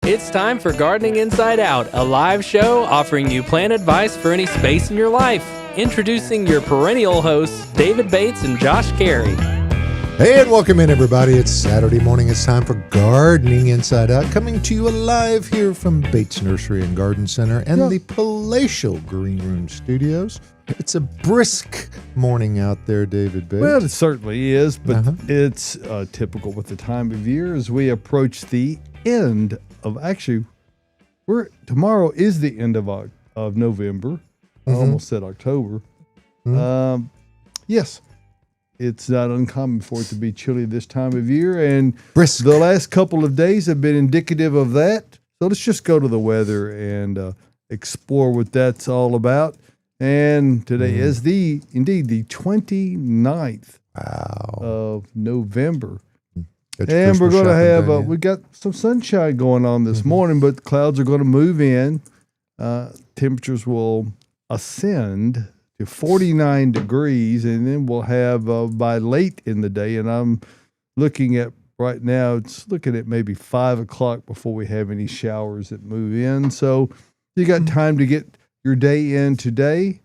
It's time for Gardening Inside Out, a live show offering you plant advice for any space in your life. Introducing your perennial hosts, David Bates and Josh Carey. Hey, and welcome in, everybody. It's Saturday morning. It's time for Gardening Inside Out, coming to you live here from Bates Nursery and Garden Center and the palatial Green Room Studios. It's a brisk morning out there, David Bates. Well, it certainly is, but it's typical with the time of year as we approach the end of, actually, tomorrow is the end of November. I almost said October. Yes, it's not uncommon for it to be chilly this time of year, and brisk. The last couple of days have been indicative of that. So let's just go to the weather and explore what that's all about. And today is the 29th of November. And we're going to have, we got some sunshine going on this morning, but clouds are going to move in. Temperatures will ascend to 49 degrees, and then we'll have by late in the day, and I'm looking at right now, it's looking at maybe 5 o'clock before we have any showers that move in. So you got time to get your day in today.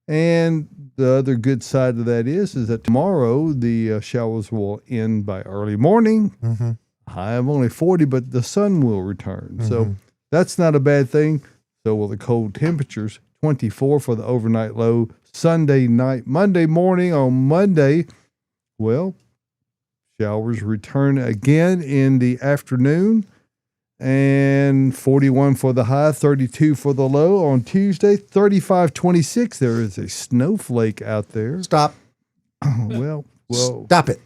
And the other good side of that is that tomorrow the showers will end by early morning. High of only 40, but the sun will return. So that's not a bad thing. So will the cold temperatures. 24 for the overnight low Sunday night. Monday morning on Monday, well, showers return again in the afternoon. And 41 for the high, 32 for the low. On Tuesday, 35, 26. There is a snowflake out there. Stop. Well, Stop it.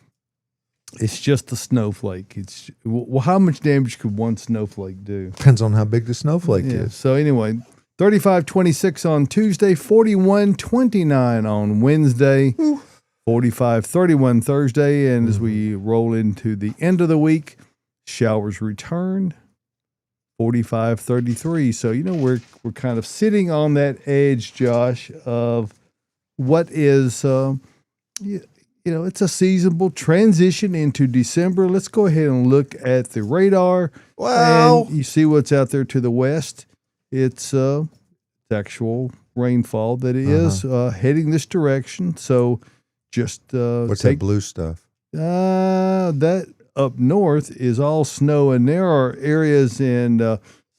It's just a snowflake. Well, how much damage could one snowflake do? Depends on how big the snowflake is. So anyway, 35, 26 on Tuesday, 41, 29 on Wednesday, 45, 31 Thursday. And as we roll into the end of the week, showers return. 45, 33. So, we're kind of sitting on that edge, Josh, of what is, it's a seasonable transition into December. Let's go ahead and look at the radar. Wow. And you see what's out there to the west. It's actual rainfall that is heading this direction. So just what's that blue stuff? That up north is all snow, and there are areas in,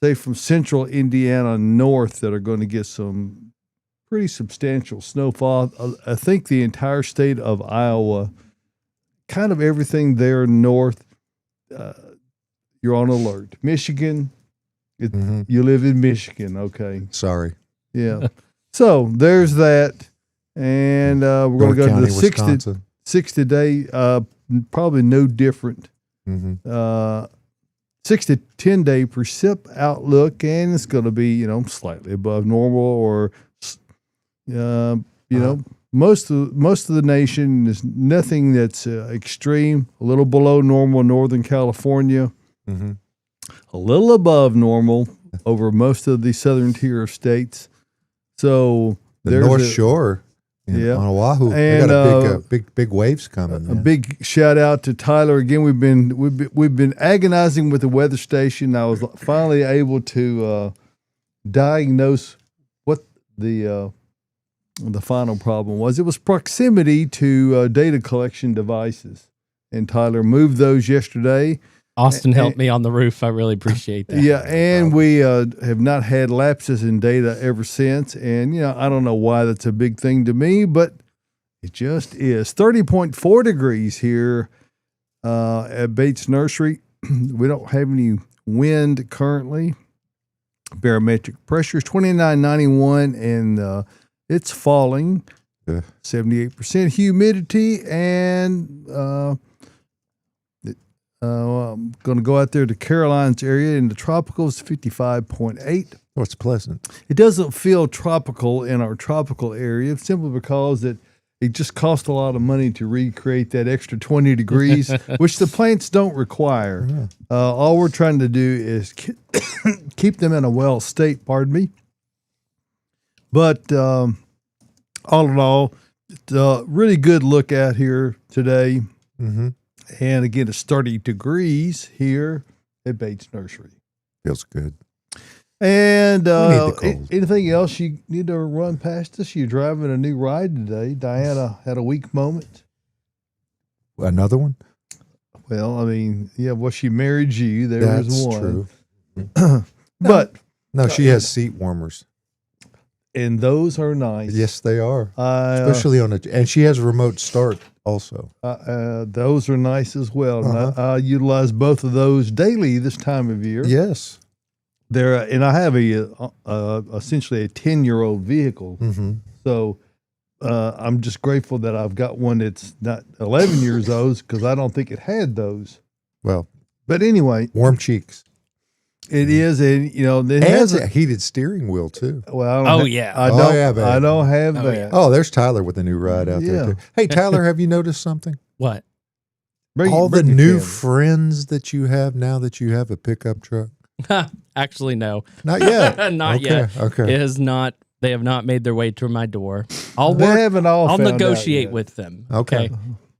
say, from central Indiana north that are going to get some pretty substantial snowfall. I think the entire state of Iowa, kind of everything there north, you're on alert. Michigan, you live in Michigan, okay. Sorry. Yeah. So there's that, and we're going to go to the 60 day, probably no different. 6 to 10 day precip outlook, and it's going to be slightly above normal, or most of the nation is nothing that's extreme. A little below normal in Northern California, a little above normal over most of the southern tier of states. So the North Shore. On Oahu, and we got big waves coming. A big shout out to Tyler again. We've been agonizing with the weather station. I was finally able to diagnose what the final problem was. It was proximity to data collection devices, and Tyler moved those yesterday. Austin helped me on the roof. I really appreciate that. Yeah, and we have not had lapses in data ever since. And, I don't know why that's a big thing to me, but it just is. 30.4 degrees here at Bates Nursery. We don't have any wind currently. Barometric pressure is 29.91, and it's falling. 78% humidity, and I'm going to go out there to Caroline's area in the tropicals, 55.8. Oh, it's pleasant. It doesn't feel tropical in our tropical area simply because it just costs a lot of money to recreate that extra 20 degrees, which the plants don't require. All we're trying to do is keep them in a well state, pardon me. But all in all, it's a really good look out here today. And again, it's 30 degrees here at Bates Nursery. Feels good. And the cold. anything else you need to run past us? You're driving a new ride today. Diana had a weak moment. Another one? Well, I mean, yeah, well, she married you. There's one. True. But No, she has seat warmers. and those are nice. Yes, they are. Especially and she has a remote start also. Those are nice as well. Uh-huh. And I utilize both of those daily this time of year. Yes. And I have essentially a 10-year-old vehicle. Mm-hmm. So I'm just grateful that I've got one that's not 11 years old because I don't think it had those. Well, but anyway, warm cheeks. It is, and it has a heated steering wheel too. Well, I don't have that. Yeah. Oh, there's Tyler with a new ride out there too. Hey, Tyler, have you noticed something? What? All the new friends that you have now that you have a pickup truck. Actually, no. Not yet. Not yet. Okay. It has not. They have not made their way to my door. I'll negotiate with them. Okay.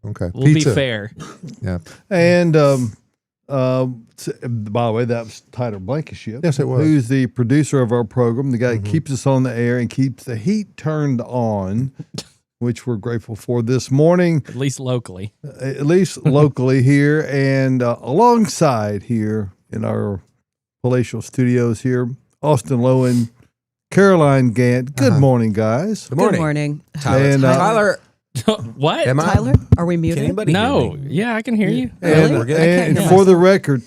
Okay. We'll be fair. Yeah. And by the way, that was Tyler Blankenship. Yes, it was. Who's the producer of our program, the guy that keeps us on the air and keeps the heat turned on, which we're grateful for this morning. At least locally. Here. And alongside here in our palatial studios here, Austin Lowen, Caroline Gant. Good morning, guys. Good morning. Good morning. Tyler. What? Am I? Tyler, are we muted? Can anybody No. hear me? Yeah, I can hear you. And, we're good. and hear for the record,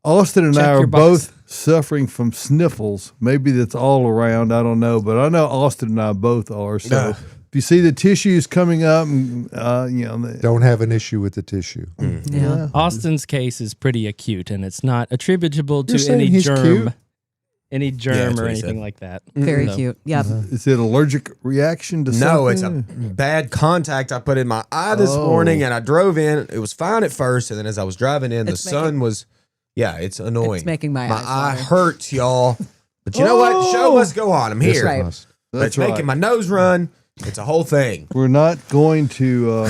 Austin and Check I are your box. both suffering from sniffles. Maybe that's all around. I don't know, but I know Austin and I both are. So if you see the tissues coming up, and, Don't have an issue with the tissue. Yeah. Austin's case is pretty acute, and it's not attributable You're to saying any he's germ. cute? Any Yeah, germ that's or what he anything said. like that. Very So, cute. Yeah. is it allergic reaction to something? No, it's a bad contact I put in my eye this morning, and I drove in. It was fine at first, and then as I was driving in, the sun was, it's annoying. It's making my eyes eye water. hurts, y'all. But you know what? The show must go on. I'm Yes, here. it Right. must. But That's it's making right. my nose run. It's a whole thing. We're not going to.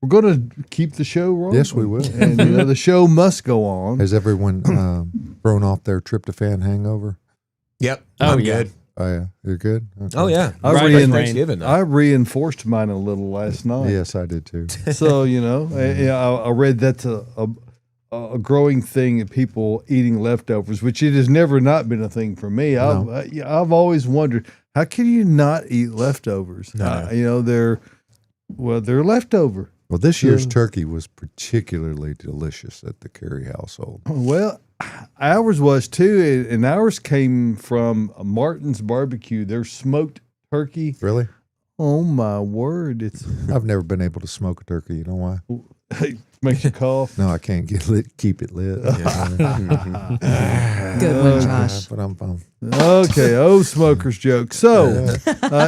We're going to keep the show rolling. Yes, we will. And the show must go on. Has everyone thrown off their tryptophan hangover? Yep. Oh, I'm yeah. good. Oh, yeah. You're good? Okay. Oh, yeah. I Right, rein- right. Thanksgiving, though. I reinforced mine a little last night. Yes, I did too. So I read that's a growing thing of people eating leftovers, which it has never not been a thing for me. I've always wondered, how can you not eat leftovers? No. They're leftover. Well, this year's turkey was particularly delicious at the Carey household. Well, ours was too, and ours came from Martin's Barbecue. Their smoked turkey. Really? Oh my word! It's I've never been able to smoke a turkey. You know why? makes you cough. No, I can't keep it lit. Good one, Josh. But I'm fine. Okay, smoker's joke. So,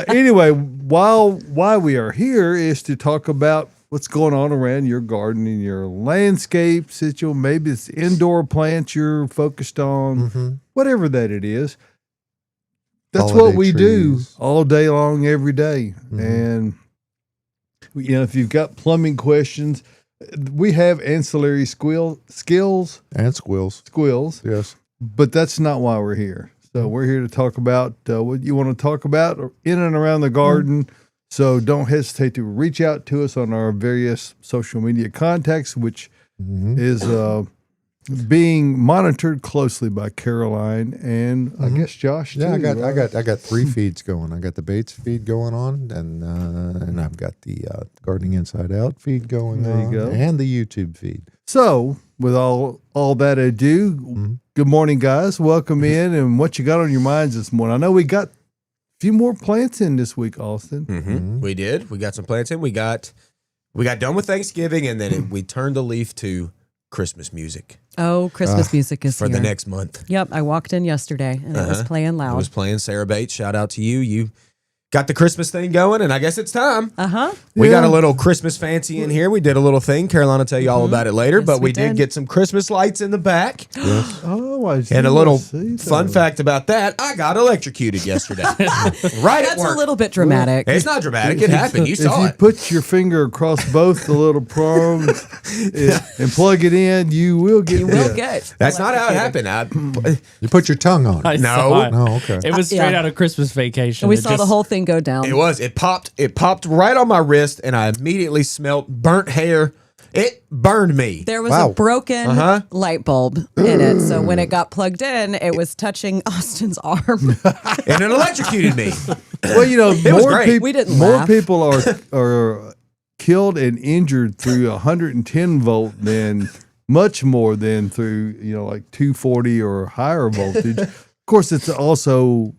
anyway, why we are here is to talk about what's going on around your garden and your landscape situation. Maybe it's indoor plants you're focused on, whatever that it is. That's Holiday what we do trees. all day long, every day. And, if you've got plumbing questions, we have ancillary skills, And squills. Yes. but that's not why we're here. So we're here to talk about what you want to talk about in and around the garden. So don't hesitate to reach out to us on our various social media contacts, which is being monitored closely by Caroline and I guess Josh too. Yeah, right? I got 3 feeds going. I got the Bates feed going on, and I've got the Gardening Inside Out feed going There you on, go. and the YouTube feed. So with all that ado, good morning, guys. Welcome in, and what you got on your minds this morning? I know we got a few more plants in this week, Austin. We did. We got some plants in. We got done with Thanksgiving, and then we turned the leaf to Christmas music Oh, Christmas music is for here. the next month. Yep, I walked in yesterday and it was playing It loud. was playing. Sarah Bates, shout out to you. got the Christmas thing going, and I guess it's time. Uh-huh. We got a little Christmas fancy in here. We did a little thing. Caroline will tell you all about it later, Yes, but we we did did. get some Christmas lights in the back. Oh, I see. And a little see fun that. fact about that, I got electrocuted yesterday. right at That's work. a little bit dramatic. It's not dramatic. It happened. You If saw you it. put your finger across both the little prongs and plug it in, you will get You will bit. get. That's not how it happened. You put your tongue on I it. saw it. No, okay. It was straight Yeah. out of Christmas Vacation. And we It saw the just- whole thing go down. It was. It popped right on my wrist, and I immediately smelt burnt hair. It burned me. There was Wow. a broken Uh-huh. light bulb in it. So when it got plugged in, it was touching Austin's arm. And it electrocuted me. Well, you know, was more great. people We didn't more laugh. people are killed and injured through 110 volt than much more than through like 240 or higher voltage. Of course, it's also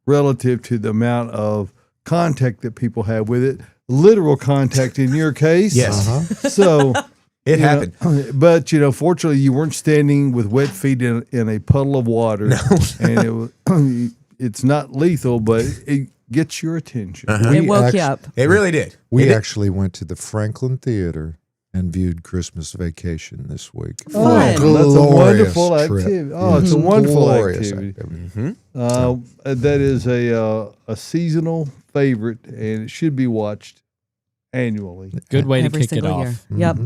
relative to the amount of contact that people have with it. Literal contact in your case. Yes. So It you know, happened. but fortunately, you weren't standing with wet feet in a puddle of water, and it was, it's not lethal, but it gets your attention. It woke you up. It really did. We It did. actually went to the Franklin Theater and viewed Christmas Vacation this week. Fun. That's a Glorious wonderful trip. activity. Oh, it's a wonderful Glorious activity. That is a seasonal favorite, and it should be watched annually. Good way to Every kick it single off. year. Yep.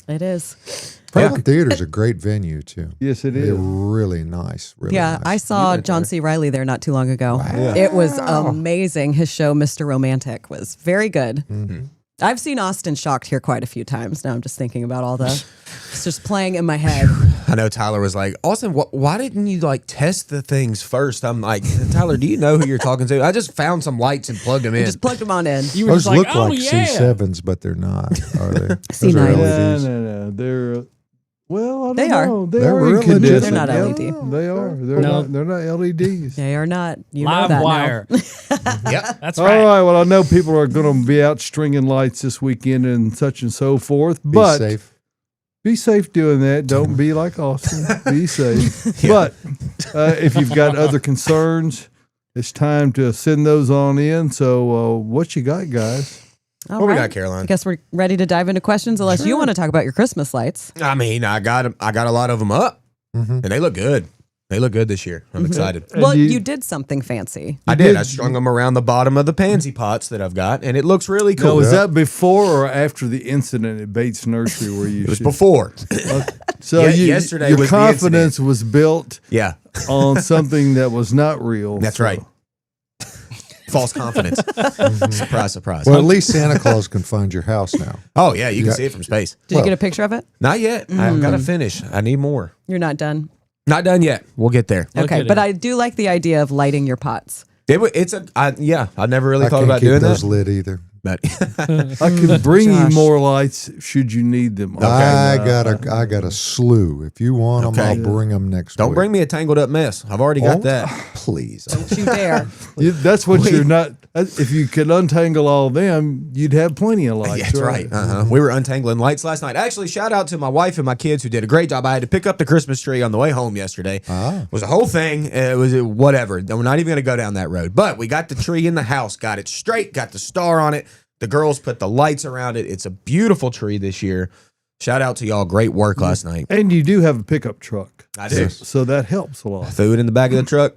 It is. Franklin Theater is a great venue too. Yes, it They're is. really nice. Really Yeah, nice. I saw John C. Reilly there not too long ago. Yeah. It was amazing. His show, Mr. Romantic, was very good. Mm-hmm. I've seen Austin shocked here quite a few times. Now I'm just thinking about all the, it's just playing in my head. I know Tyler was like, Austin, why didn't you test the things first? I'm like, Tyler, do you know who you're talking to? I just found some lights and plugged them in. Just plugged them on in. You were Those just like, look oh like yeah. C7s, but they're not, are they? Those C9s. are No, LEDs. no. They're well, I don't They are. know. They They're are real legit. incandescent. They're not Yeah, LED. They are. They're No. not. They're not LEDs. They are not. You know Live that wire. Yep. That's All right. right. Well, I know people are going to be out stringing lights this weekend and such and so forth. Be But safe. be safe doing that. Don't be like Austin. Be safe. But if you've got other concerns, it's time to send those on in. So what you got, guys? All What we right. got, Caroline? I guess we're ready to dive into questions, unless you want to talk about your Christmas lights. I mean, I got a lot of them up, and they look good. They look good this year. I'm excited. And Well, you- you did something fancy. I did. I strung them around the bottom of the pansy pots that I've got, and it looks really Now, cool. was that before or after the incident at Bates Nursery where you? It was before. So Yeah, you, yesterday your was the confidence was built Yeah, on something that was not real. that's So- right. False confidence. Surprise, surprise. Well, at least Santa Claus can find your house now. Oh yeah, you can Yeah. see it from space. Did Well- you get a picture of it? Not yet. I've got to finish. I need more. You're not done. Not done yet. We'll get there. Look Okay, at but it. I do like the idea of lighting your pots. I never really I thought can't about keep doing those that. lit either. But I can bring you Josh. more lights should you need them. I got a slew. If you want them, Okay. I'll bring them next don't week. bring me a tangled up mess. I've already got that. Please. Don't you dare. That's what you're not. If you could untangle all of them, you'd have plenty of lights. Yeah, that's right. We were untangling lights last night. Actually, shout out to my wife and my kids who did a great job. I had to pick up the Christmas tree on the way home yesterday. It was a whole thing. It was whatever. We're not even going to go down that road. But we got the tree in the house, got it straight, got the star on it. The girls put the lights around it. It's a beautiful tree this year. Shout out to y'all. Great work last night. And you do have a pickup truck. I do. So that helps a lot. Threw it in the back of the truck.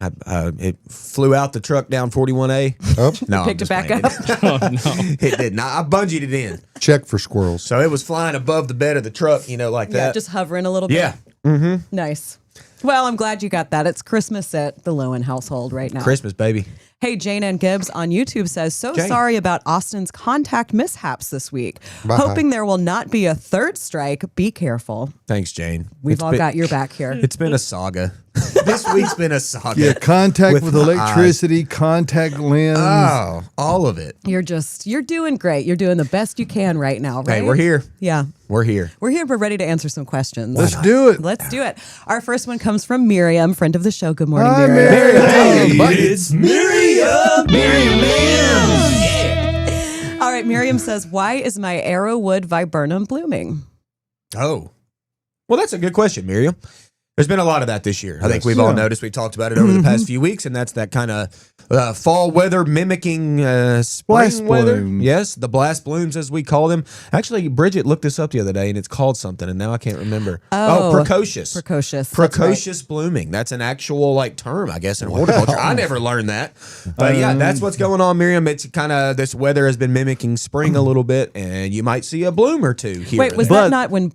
It flew out the truck down 41A. Oh, No, I'm Picked it just back playing. up. Oh no. It did not. I bungeed it in. check for squirrels. So it was flying above the bed of the truck, like Yeah, that. just hovering a little bit. Yeah. Nice. Well, I'm glad you got that. It's Christmas at the Lowen household right now. Christmas, baby. Hey, Jane Ann Gibbs on YouTube says, Jane. sorry about Austin's contact mishaps this week. Bye. Hoping there will not be a third strike. Be careful. Thanks, Jane. We've all got your back here. It's been a saga. This week's been a saga. Yeah, contact With with my electricity, contact lens. Oh, all of it. You're doing great. You're doing the best you can right now, right? Hey, we're here. Yeah. We're here. We're here. We're ready to answer some questions. Let's do it. Let's do it. Our first one comes from Miriam, friend of the show. Good morning, Hi, Miriam. Miriam. It's Miriam. All right, Miriam says, why is my arrowwood viburnum blooming? Oh. Well, that's a good question, Miriam. There's been a lot of that this year. I think we've all noticed. We've talked about it over the past few weeks, and that's that kind of fall weather mimicking spring weather. Blooms. Yes, the blast blooms, as we call them. Actually, Bridget looked this up the other day, and it's called something, and now I can't remember. Precocious. Precocious blooming. That's an actual term, I guess, in horticulture. I never learned that. But yeah, that's what's going on, Miriam. It's kind of this weather has been mimicking spring a little bit, and you might see a bloom or two here. Wait, was that not when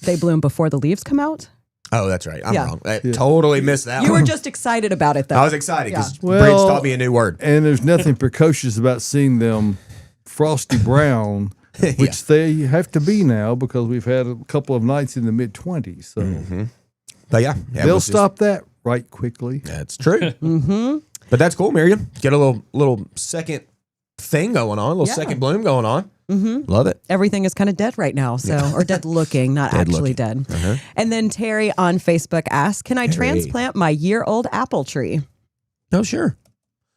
they bloom before the leaves come out? Oh, that's right. I'm wrong. I totally missed that You one. were just excited about it, though. I was excited because Bridge taught me a new word. And there's nothing precocious about seeing them frosty brown, which they have to be now because we've had a couple of nights in the mid-20s. So, But yeah, they'll stop that right quickly. That's true. But that's cool, Miriam. Get a little second thing going on, a little second bloom going on. Love it. Everything is kind of dead right now, or dead looking, not actually dead. And then Terry on Facebook asks, can I transplant my year-old apple tree? Oh, sure.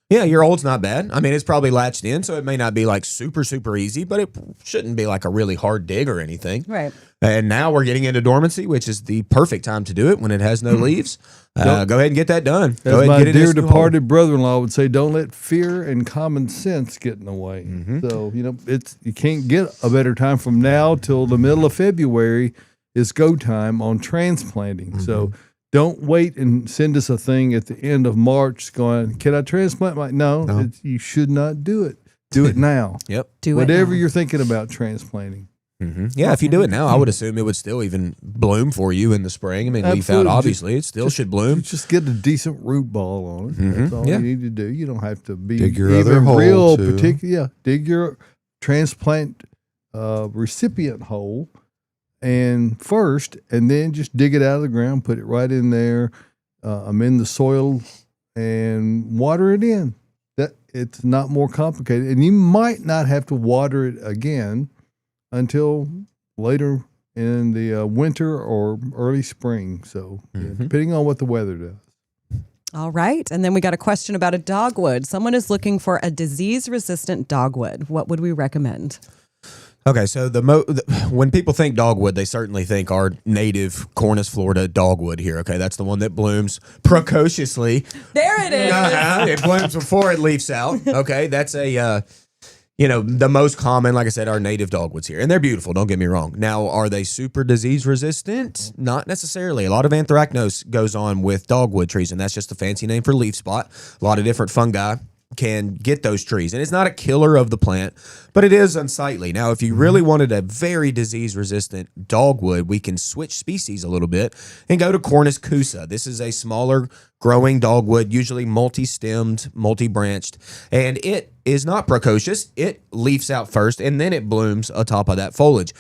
Yeah, your old's not bad. I mean, it's probably latched in, so it may not be super, super easy, but it shouldn't be like a really hard dig or anything. Right. And now we're getting into dormancy, which is the perfect time to do it when it has no leaves. Go ahead and get that done. Go As ahead my and get it dear departed brother-in-law would say, don't let fear and common sense get in the way. So, you can't get a better time from now till the middle of February is go time on transplanting. So don't wait and send us a thing at the end of March going, can I transplant my... No. You should not do it. Do it now. Yep. Whatever you're thinking about transplanting. Yeah, if you do it now, I would assume it would still even bloom for you in the spring. I mean, leaf out, obviously, it still should bloom. Just get a decent root ball on it. That's all you need to do. You don't have to be dig your other hole particular. Yeah, dig your transplant recipient hole and then just dig it out of the ground, put it right in there, amend the soil, and water it in. That it's not more complicated, and you might not have to water it again until later in the winter or early spring. So depending on what the weather does. All right. And then we got a question about a dogwood. Someone is looking for a disease-resistant dogwood. What would we recommend? Okay, so when people think dogwood, they certainly think our native Cornus, Florida dogwood here. Okay, that's the one that blooms precociously. There it is. It blooms before it leaves out. Okay, that's the most common, like I said, are native dogwoods here. And they're beautiful, don't get me wrong. Now, are they super disease resistant? Not necessarily. A lot of anthracnose goes on with dogwood trees, and that's just a fancy name for leaf spot. A lot of different fungi can get those trees. And it's not a killer of the plant, but it is unsightly. Now, if you really wanted a very disease-resistant dogwood, we can switch species a little bit and go to Cornus cusa. This is a smaller growing dogwood, usually multi-stemmed, multi-branched, and it is not precocious. It leaves out first, and then it blooms atop of that foliage.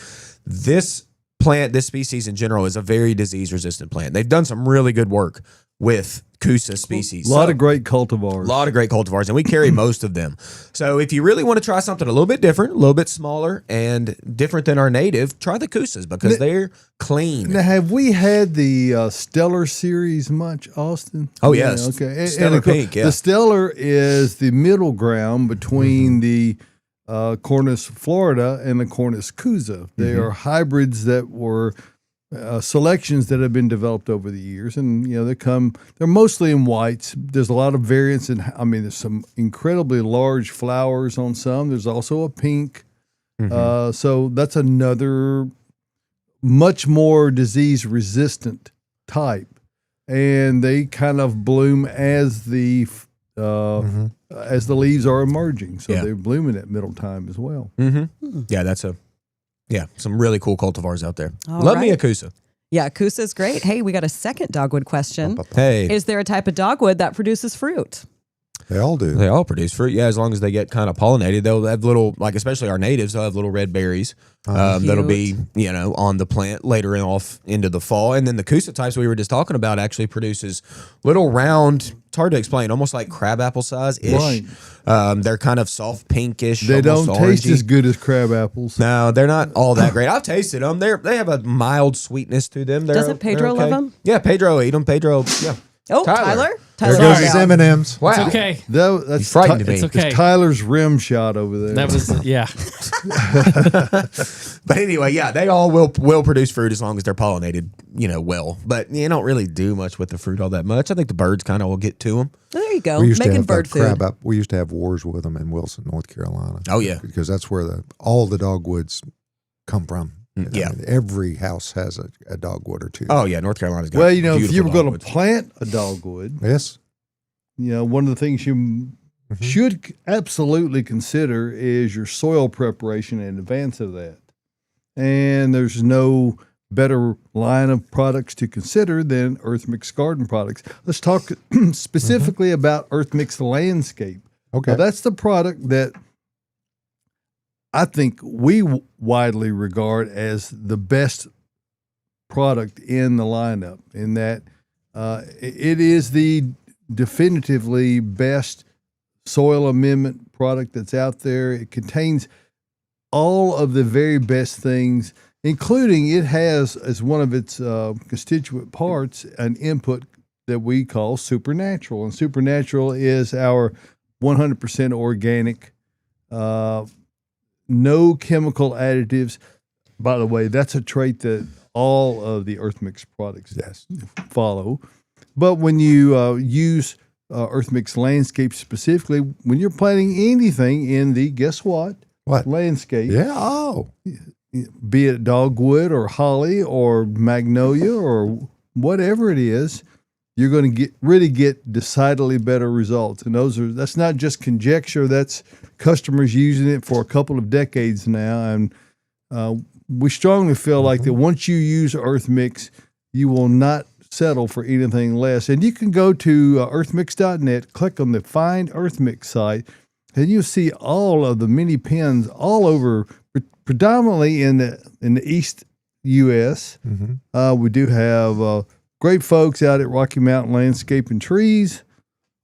This plant, this species in general, is a very disease-resistant plant. They've done some really good work with Cusa species. A lot of great cultivars. And we carry most of them. So if you really want to try something a little bit different, a little bit smaller, and different than our native, try the Cusas because they're clean. Now, have we had the Stellar series much, Austin? Oh, yes. Okay. Stellar Pink, yeah. The Stellar is the middle ground between the Cornus Florida and the Cornus Cusa. They are hybrids that were selections that have been developed over the years, and they're mostly in whites. There's a lot of variance there's some incredibly large flowers on some. There's also a pink. So that's another much more disease resistant type, and they kind of bloom as the leaves are emerging. So they're blooming at middle time as well. Yeah, some really cool cultivars out there. Love me a Cusa. Yeah, Cusa is great. Hey, we got a second dogwood question. Hey. Is there a type of dogwood that produces fruit? They all do. They all produce fruit. Yeah, as long as they get kind of pollinated, they'll have little, especially our natives, they'll have little red berries that'll be, on the plant later off into the fall. And then the Cusa types we were just talking about actually produces little round, it's hard to explain, almost like crabapple size-ish. Right. They're kind of soft pinkish. They don't taste orangey. as good as crab apples. No, they're not all that great. I've tasted them. They have a mild sweetness to them. Doesn't Pedro love them? Yeah, Pedro eat them. Pedro, yeah. Oh, Tyler There Tyler, goes his M&Ms. Wow. It's okay. That's frightened me. It's okay. It's Tyler's rim shot over there. That was yeah. But anyway, yeah, they all will produce fruit as long as they're pollinated, well. But you don't really do much with the fruit all that much. I think the birds kind of will get to them. there you go. We used to Making have bird food. crab up. We used to have wars with them in Wilson, North Carolina. Oh, yeah. Because that's where all the dogwoods come from. Yeah. I mean, every house has a dogwood or two. Oh yeah, North Carolina's got. Well, if you beautiful were going to dogwoods. plant a dogwood, Yes. one of the things you should absolutely consider is your soil preparation in advance of that. And there's no better line of products to consider than Earth Mix Garden products. Let's talk specifically about Earth Mix Landscape. Okay. Now, that's the product that I think we widely regard as the best product in the lineup, in that it is the definitively best soil amendment product that's out there. It contains all of the very best things, including it has as one of its constituent parts an input that we call Supernatural. And Supernatural is our 100% organic, no chemical additives. By the way, that's a trait that all of the Earth Mix products follow. But when you use Earth Mix Landscape specifically, when you're planting anything in the, guess what? Landscape. Yeah. Oh. Be it dogwood or holly or magnolia or whatever it is, you're going to really get decidedly better results. And that's not just conjecture. That's customers using it for a couple of decades now. And we strongly feel like that once you use Earth Mix, you will not settle for anything less. And you can go to earthmix.net, click on the Find Earth Mix site, and you'll see all of the mini pens all over, predominantly in the East U.S. We do have great folks out at Rocky Mountain Landscape and Trees,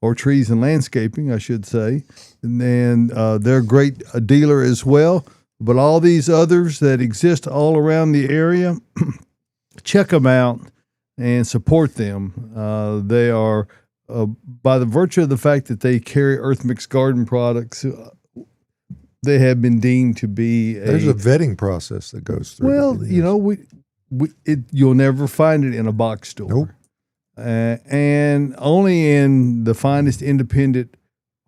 or Trees and Landscaping, I should say. And then they're a great dealer as well. But all these others that exist all around the area, check them out and support them. They are, by the virtue of the fact that they carry Earth Mix Garden products, they have been deemed to be There's a vetting process that goes through. Well, you'll never find it in a box store. Nope. And only in the finest independent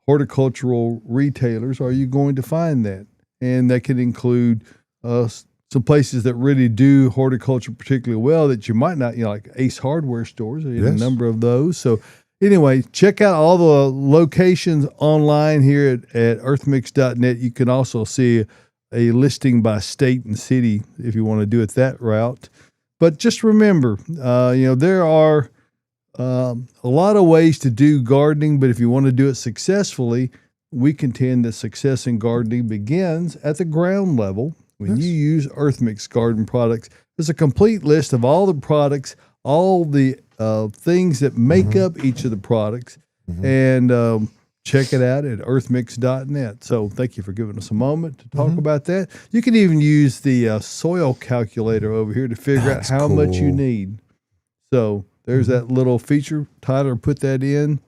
horticultural retailers are you going to find that. And that can include some places that really do horticulture particularly well that you might not, like Ace Hardware stores. There's a number of those. So anyway, check out all the locations online here at earthmix.net. You can also see a listing by state and city if you want to do it that route. But just remember, there are a lot of ways to do gardening, but if you want to do it successfully, we contend that success in gardening begins at the ground level when you use Earth Mix Garden products. There's a complete list of all the products, all the things that make up each of the products, and check it out at earthmix.net. So thank you for giving us a moment to talk about that. You can even use the soil calculator over here to figure out how much you need. So there's that little feature. Tyler put that in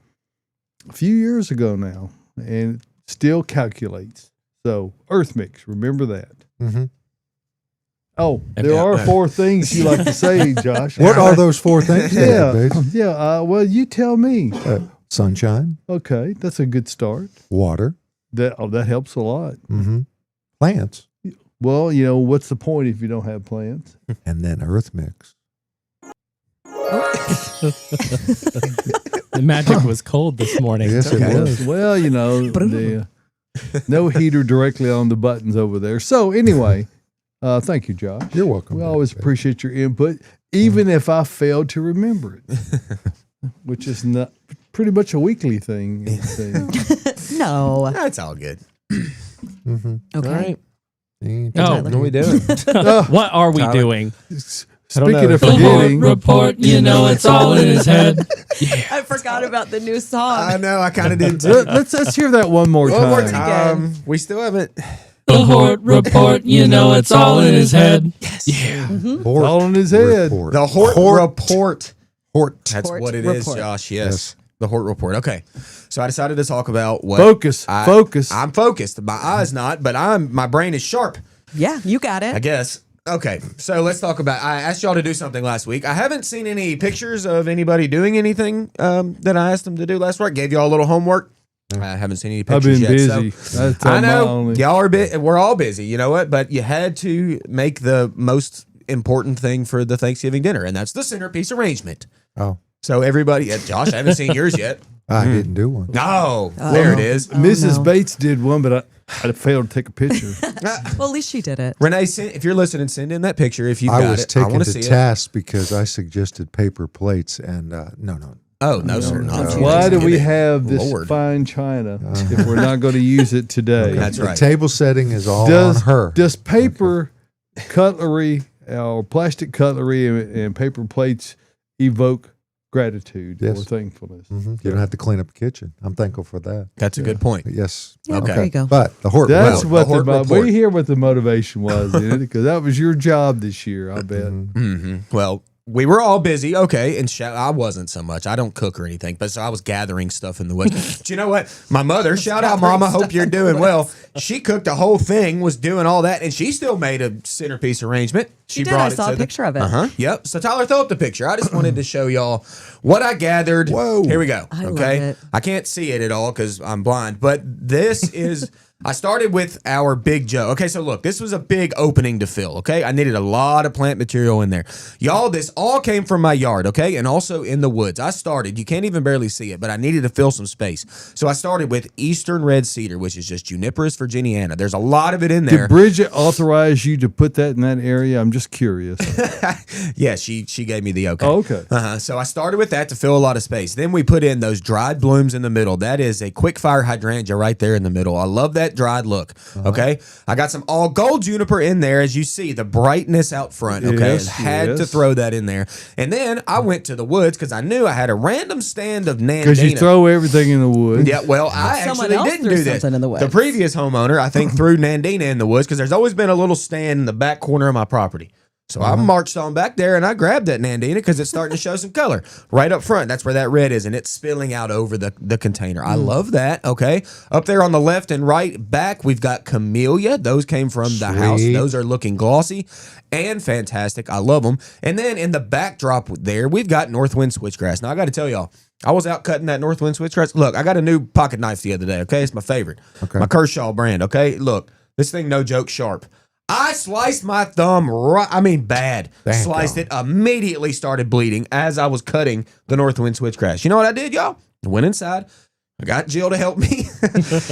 a few years ago now, and it still calculates. So Earth Mix, remember that. Oh, there are 4 things you like to say, Josh. What are those 4 things? Well, you tell me. Sunshine. Okay, that's a good start. Water. That helps a lot. Plants. Well, what's the point if you don't have plants? And then Earth Mix. The magic was cold this morning. Yes, it was. Well, no heater directly on the buttons over there. So anyway, thank you, Josh. You're welcome. We always appreciate your input, even if I failed to remember it, which is not pretty much a weekly thing. No. That's all good. Okay. All right. Tyler. What are we doing? What are we Tyler. doing? Speaking of The forgetting, report, it's all in his head. I forgot about the new song. I know, I kind of did too. let's hear that one more time. One more Again. time. We still haven't. The Hort report, it's all in his head. Yes. Yeah. All in his head. Report. The Hort report. Hort. That's Hort what it is, report. Josh. Yes. The Hort Report. Okay. So I decided to talk about what Focus. I'm focused. My eye's not, but my brain is sharp. Yeah, you got it. I guess. Okay. So let's talk about, I asked y'all to do something last week. I haven't seen any pictures of anybody doing anything that I asked them to do last week. Gave y'all a little homework. I haven't seen any pictures yet. I've been busy. So I know y'all are we're all busy. You know what? But you had to make the most important thing for the Thanksgiving dinner, and that's the centerpiece arrangement. Oh. So everybody, Josh, I haven't seen yours yet. I didn't do one. No, there it is. Mrs. Bates did one, but I failed to take a picture. Well, at least she did it. Renee, if you're listening, send in that picture if you got it. I was taken to to task because I suggested paper plates, and no. Oh, no, sir. Not Why do we have this fine china if we're not going to use it today? That's right. The table setting is all on her. Does paper cutlery or plastic cutlery and paper plates evoke gratitude or thankfulness? Mm-hmm. You don't have to clean up the kitchen. I'm thankful for that. That's a good point. Yes. Yeah, Okay. There you go. But the Hort That's Report. what we hear what the motivation was in it, because that was your job this year, I bet. Mm-hmm. Well, we were all busy, okay, and I wasn't so much. I don't cook or anything, but so I was gathering stuff in the woods. But you know what? My mother, shout out, Mama, hope you're doing well. She cooked a whole thing, was doing all that, and she still made a centerpiece arrangement. She did. I saw a picture of it. Yep. So Tyler, throw up the picture. I just wanted to show y'all what I gathered. Whoa. Here we go. I love Okay. it. I can't see it at all because I'm blind, but this is. I started with our big jug. Okay, so look, this was a big opening to fill, okay? I needed a lot of plant material in there. Y'all, this all came from my yard, okay? And also in the woods. I started, you can't even barely see it, but I needed to fill some space. So I started with Eastern Red Cedar, which is just Juniperus virginiana. There's a lot of it in there. Did Bridget authorize you to put that in that area? I'm just curious. Yeah, she gave me the okay. Oh, okay. So I started with that to fill a lot of space. Then we put in those dried blooms in the middle. That is a quick fire hydrangea right there in the middle. I love that dried look. Okay. I got some all gold juniper in there, as you see, the brightness out front. Okay. Yes, had to throw that in there. And then I went to the woods because I knew I had a random stand of Nandina. Because you throw everything in the woods. Yeah, well, I Someone actually else didn't threw do that. something in the woods. The previous homeowner, I think, threw Nandina in the woods because there's always been a little stand in the back corner of my property. So I marched on back there and I grabbed that Nandina because it's starting to show some color right up front. That's where that red is, and it's spilling out over the container. I love that. Okay. Up there on the left and right back, we've got camellia. Those came from the house. Those are looking glossy and fantastic. I love them. And then in the backdrop there, we've got Northwind switchgrass. Now, I got to tell y'all, I was out cutting that Northwind switchgrass. Look, I got a new pocket knife the other day. Okay. It's my favorite. Okay. My Kershaw brand. Okay. Look, this thing, no joke, sharp. I sliced my thumb bad. Sliced it, immediately started bleeding as I was cutting the Northwind switchgrass. You know what I did, y'all? I went inside. I got Jill to help me.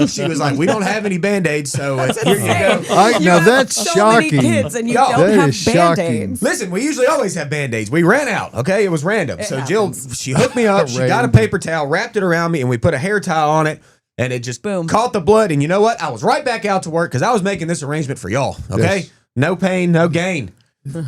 She was like, "We don't have any Band-Aids, so here you go." Now that's so shocking. Many kids and you Y'all, don't that have is shocking. Band-Aids. Listen, we usually always have Band-Aids. We ran out, okay? It was random. So Jill, she hooked me up. She got a paper towel, wrapped it around me, and we put a hair tie on it. And it just caught the blood. And you know what? I was right back out to work because I was making this arrangement for y'all, okay? Yes. No pain, no gain.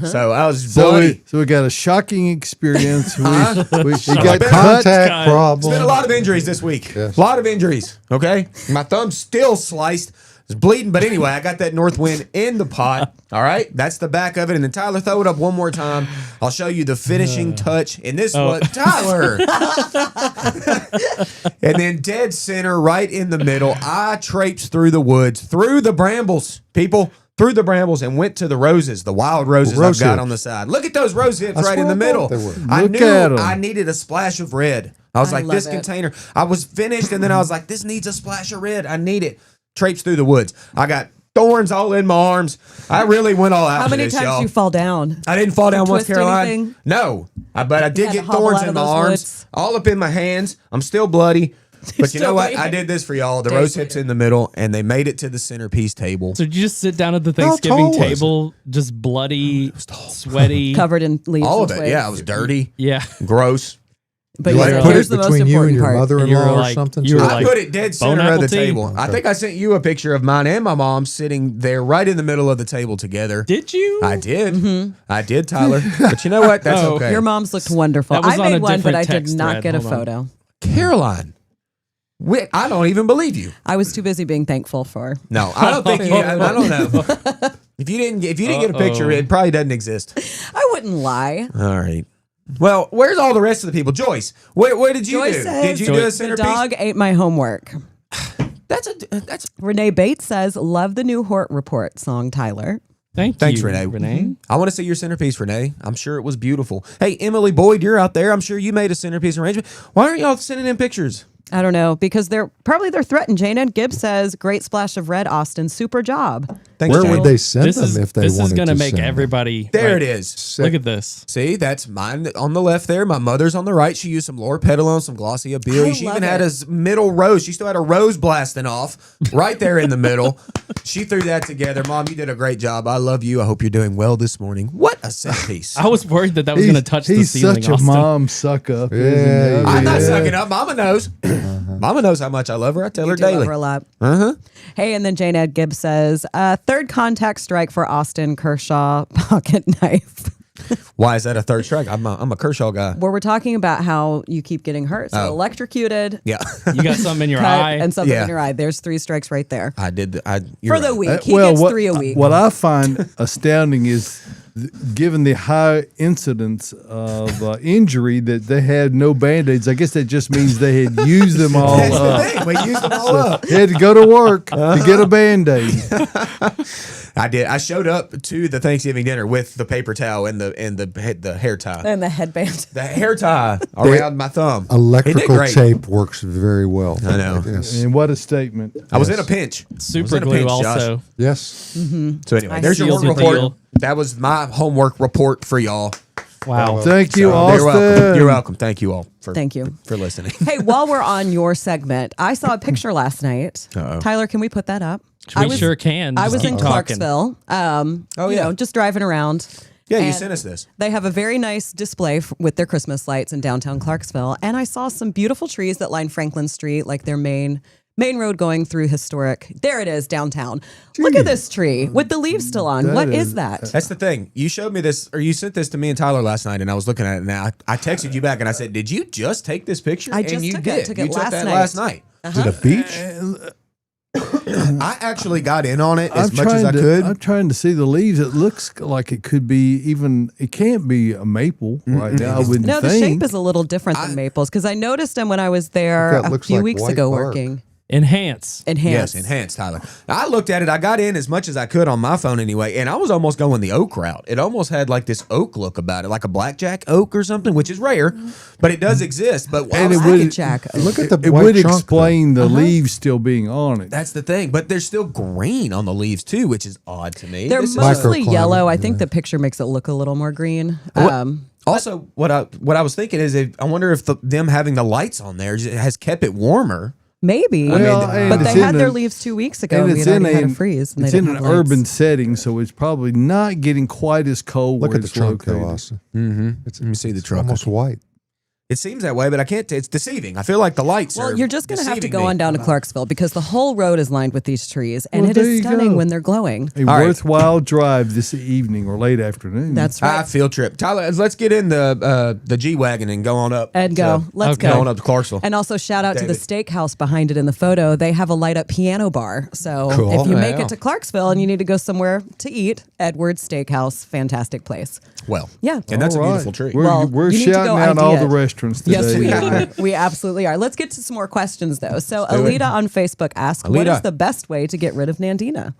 So I was bloody. So we got a shocking experience. We got contact problems. It's been a lot of injuries this week. Yes. A lot of injuries, okay? My thumb's still sliced. It's bleeding. But anyway, I got that Northwind in the pot. All right? That's the back of it. And then Tyler, throw it up one more time. I'll show you the finishing touch. And this was Tyler. And then dead center, right in the middle, I traipsed through the woods, through the brambles, people. Through the brambles and went to the roses, the wild roses I've got on the side. Look at those rose hips right in the middle. I Look knew at 'em. I needed a splash of red. I was like, love this it. container. I was finished, and then I was like, this needs a splash of red. I need it. Traipse through the woods. I got thorns all in my arms. I really went all out. How many for this, times y'all. did you fall down? I didn't fall down once, twist Caroline. anything? No, but I did had to get hobble thorns out in of my those arms, woods? all up in my hands. I'm still bloody. But you know still what? bleeding. I did this for y'all. The Days rose hips later. in the middle, and they made it to the centerpiece table. So did you just sit down at the How Thanksgiving tall was it? table, just bloody, sweaty? Covered in leaves. All and of it. twigs. Yeah, I was dirty, Yeah. gross. But You yeah, like put here's it the most between you and important your part. mother-in-law You were or like- something? you were So- I like put it dead bone center of apple the tea? table. I think I sent you a picture of mine and my mom sitting there right in the middle of the table together. Did you? I did. I did, Tyler. But you know what? That's Oh. okay. Your mom's looked wonderful. That was I on a made one, but different I did text not thread. get a Hold on. photo. Caroline. I don't even believe you. I was too busy being thankful for. No, I don't think you. I don't know. If you didn't get a picture, it probably doesn't exist. I wouldn't lie. All right. Well, where's all the rest of the people? Joyce, where did you Joyce do? says Did you do a the centerpiece? dog ate my homework. That's. Renee Bates says, love the new Hort Report song, Tyler. Thanks, Renee. Renee. I want to see your centerpiece, Renee. I'm sure it was beautiful. Hey, Emily Boyd, you're out there. I'm sure you made a centerpiece arrangement. Why aren't y'all sending in pictures? I don't know, because they're threatened. Jane Ann Gibbs says, great splash of red, Austin. Super job. Thanks, Where Jane. would they send them if they This wanted is going to to make send them? everybody. There like, it is. Look at this. See, that's mine on the left there. My mother's on the right. She used some Laura Petalone, some Glossy Billy. I She love even had it. a middle rose. She still had a rose blasting off right there in the middle. She threw that together. Mom, you did a great job. I love you. I hope you're doing well this morning. What a centerpiece. I was worried that was going to touch the He's ceiling. such a Austin. mom suck up. Yeah, isn't he? I'm not yeah. sucking up. Mama knows. Mama knows how much I love her. I tell her Do love daily. her a lot. Uh-huh. Hey, and then Jane Ann Gibbs says, third contact strike for Austin Kershaw pocket knife. Why is that a third strike? I'm a Kershaw guy. Where we're talking about how you keep getting hurt. So electrocuted, Yeah. You got something in your cut, eye. and something Yeah. in your eye. There's 3 strikes right there. I did. For the week. He gets 3 a week. What I find astounding is, given the high incidence of injury, that they had no Band-Aids. I guess that just means they had used them all That's the up. thing. We used them all up. They had to go to work to get a Band-Aid. I did. I showed up to the Thanksgiving dinner with the paper towel and the hair tie. And the headband. The hair tie around my thumb. It did Electrical great. tape works very well. I know. Yes. And what a statement. I was in a pinch. Super in a glue pinch, also. Josh. Yes. So anyway, I there's your sealed work the report. deal. That was my homework report for y'all. Wow. Thank you, So, Austin. You're welcome. You're welcome. Thank you all for Thank you. for listening. Hey, while we're on your segment, I saw a picture last night. Uh-oh. Tyler, can we put that up? We sure can. I Just was keep in talking. Clarksville. You know, just driving around. Yeah, you And sent us this. They have a very nice display with their Christmas lights in downtown Clarksville, and I saw some beautiful trees that line Franklin Street, like their main road going through historic. There it is, downtown. Look at this tree with the leaves still on. What is that? That's the thing. You showed me this, or you sent this to me and Tyler last night, and I was looking at it. And I texted you back, and I said, "Did you just take this picture?" I just and you took did. it. Took you it took last that night. last night. Is it a beach? I actually got in on it as I'm much as I trying could. I'm trying to see the leaves. It looks like it could be even. It can't be a maple right now. I wouldn't No, the think. shape is a little different than maples because I noticed them when I was there That a looks few like weeks white ago bark. working. Enhance. Enhanced. Yes, enhanced, Tyler. I looked at it. I got in as much as I could on my phone anyway, and I was almost going the oak route. It almost had like this oak look about it, like a blackjack oak or something, which is rare, but it does exist. But And wow, it would- Blackjack. Look at the It white would trunk, explain the leaves still being on it. that's the thing. But there's still green on the leaves too, which is odd to me. They're This is mostly Microclimate, yellow. I yeah. think the picture makes it look a little more green. also what I was thinking is I wonder if them having the lights on there has kept it warmer. Maybe. Well, and but it's they had in their a- leaves 2 weeks ago. And We it's had in already had a a freeze. And it's they in didn't an have lights. urban setting, so it's probably not getting quite as cold. Look where at the it's trunk, though, located. Austin. Mm-hmm. It's, Let me see the trunk. almost white. It seems that way, but I can't. It's deceiving. I feel like the lights are. Well, you're just going to have to deceiving go me. on down to Clarksville because the whole road is lined with these trees, and Well, it there is you stunning go. when they're glowing. A All right. worthwhile drive this evening or late afternoon. That's Ah, right. field trip. Tyler, let's get in the G wagon and go on up. Ed, go. Let's okay. go. Going up to Clarksville. And also shout out to the David. steakhouse behind it in the photo. They have a light up piano bar. So Cool. if you make Wow. it to Clarksville and you need to go somewhere to eat, Edwards Steakhouse, fantastic place. Well, Yeah. and that's All a right. beautiful tree. We're, Well, we're you need to shouting go out all ID the it. restaurants today. Yes, we are. We absolutely are. Let's get to some more questions, though. So, do it. Alita on Facebook asks, what Alita. is the best way to get rid of Nandina?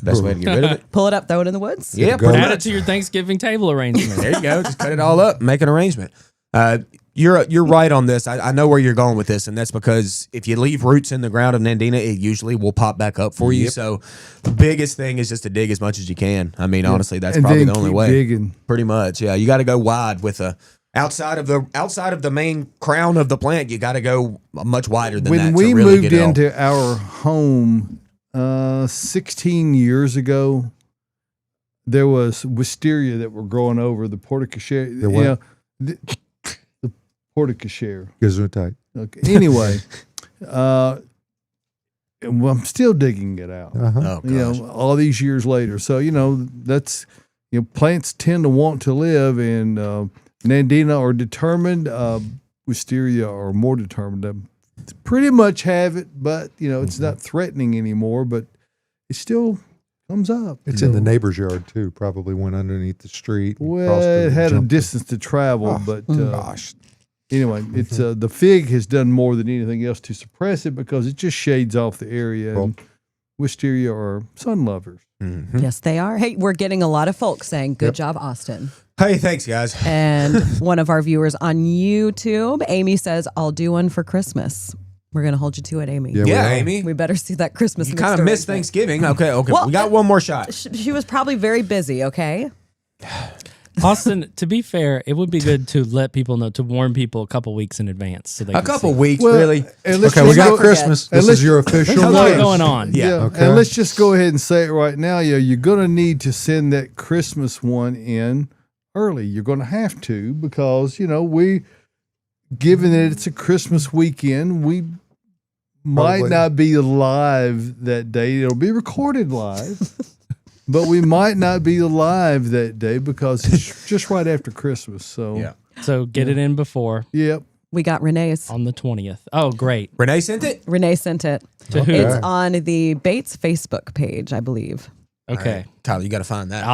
Best way to get rid of it. Pull it up, throw it in the woods? Yeah, Go. pretty Add it much. to your Thanksgiving table arrangement. There you go. Just cut it all up, make an arrangement. You're right on this. I know where you're going with this, and that's because if you leave roots in the ground of Nandina, it usually will pop back up for you. So the biggest thing is just to dig as much as you can. I mean, honestly, that's And probably then the only keep way. digging. Pretty much, yeah. You got to go wide with a outside of the main crown of the plant. You got to go much wider than that. When to we really moved get it all. into our home 16 years ago, there was wisteria that were growing over the porticochere. The what? The porticochere. Gesundheit. Okay. Anyway, well, I'm still digging it out. Uh-huh. oh gosh. You know, all these years later. So, that's, plants tend to want to live, and Nandina are determined. Wisteria are more determined. Pretty much have it, but, it's not threatening anymore, but it's still comes up. It's in the neighbor's yard too. Probably went underneath the street. Well, it had a distance to travel, but gosh. Anyway, it's the fig has done more than anything else to suppress it because it just shades off the area. And wisteria are sun lovers. Mm-hmm. Yes, they are. Hey, we're getting a lot of folks saying, good job, Austin. Hey, thanks, guys. And one of our viewers on YouTube, Amy says, I'll do one for Christmas. We're going to hold you to it, Amy. Yeah, Amy. We better see that Christmas. You kind of missed Thanksgiving. Okay. Well, we got one more shot. She was probably very busy, okay? Austin, to be fair, it would be good to let people know, to warn people a couple weeks in advance. So they a couple weeks, really. Okay, we got Christmas. This is your official what's going on. Yeah. Okay. And let's just go ahead and say it right now. You're going to need to send that Christmas one in early. You're going to have to because, given that it's a Christmas weekend, we might not be live that day. It'll be recorded live. But we might not be alive that day because it's just right after Christmas. So Get it in before. Yep. We got Renee's. On the 20th. Oh, great. Renee sent it? Renee sent it. To who? It's on the Bates Facebook page, I believe. Okay. Right. Tyler, you got to find that.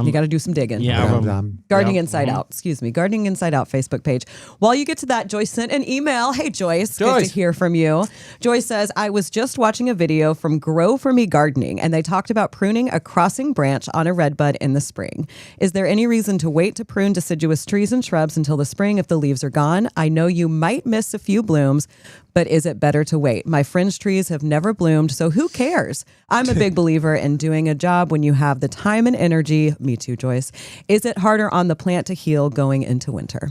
You got to do some digging. Yeah. Gardening Inside Out. Excuse me. Gardening Inside Out Facebook page. While you get to that, Joyce sent an email. Hey, Joyce. Good to hear from you. Joyce says, I was just watching a video from Grow For Me Gardening, and they talked about pruning a crossing branch on a redbud in the spring. Is there any reason to wait to prune deciduous trees and shrubs until the spring if the leaves are gone? I know you might miss a few blooms, but is it better to wait? My fringe trees have never bloomed, so who cares? I'm a big believer in doing a job when you have the time and energy. Me too, Joyce. Is it harder on the plant to heal going into winter?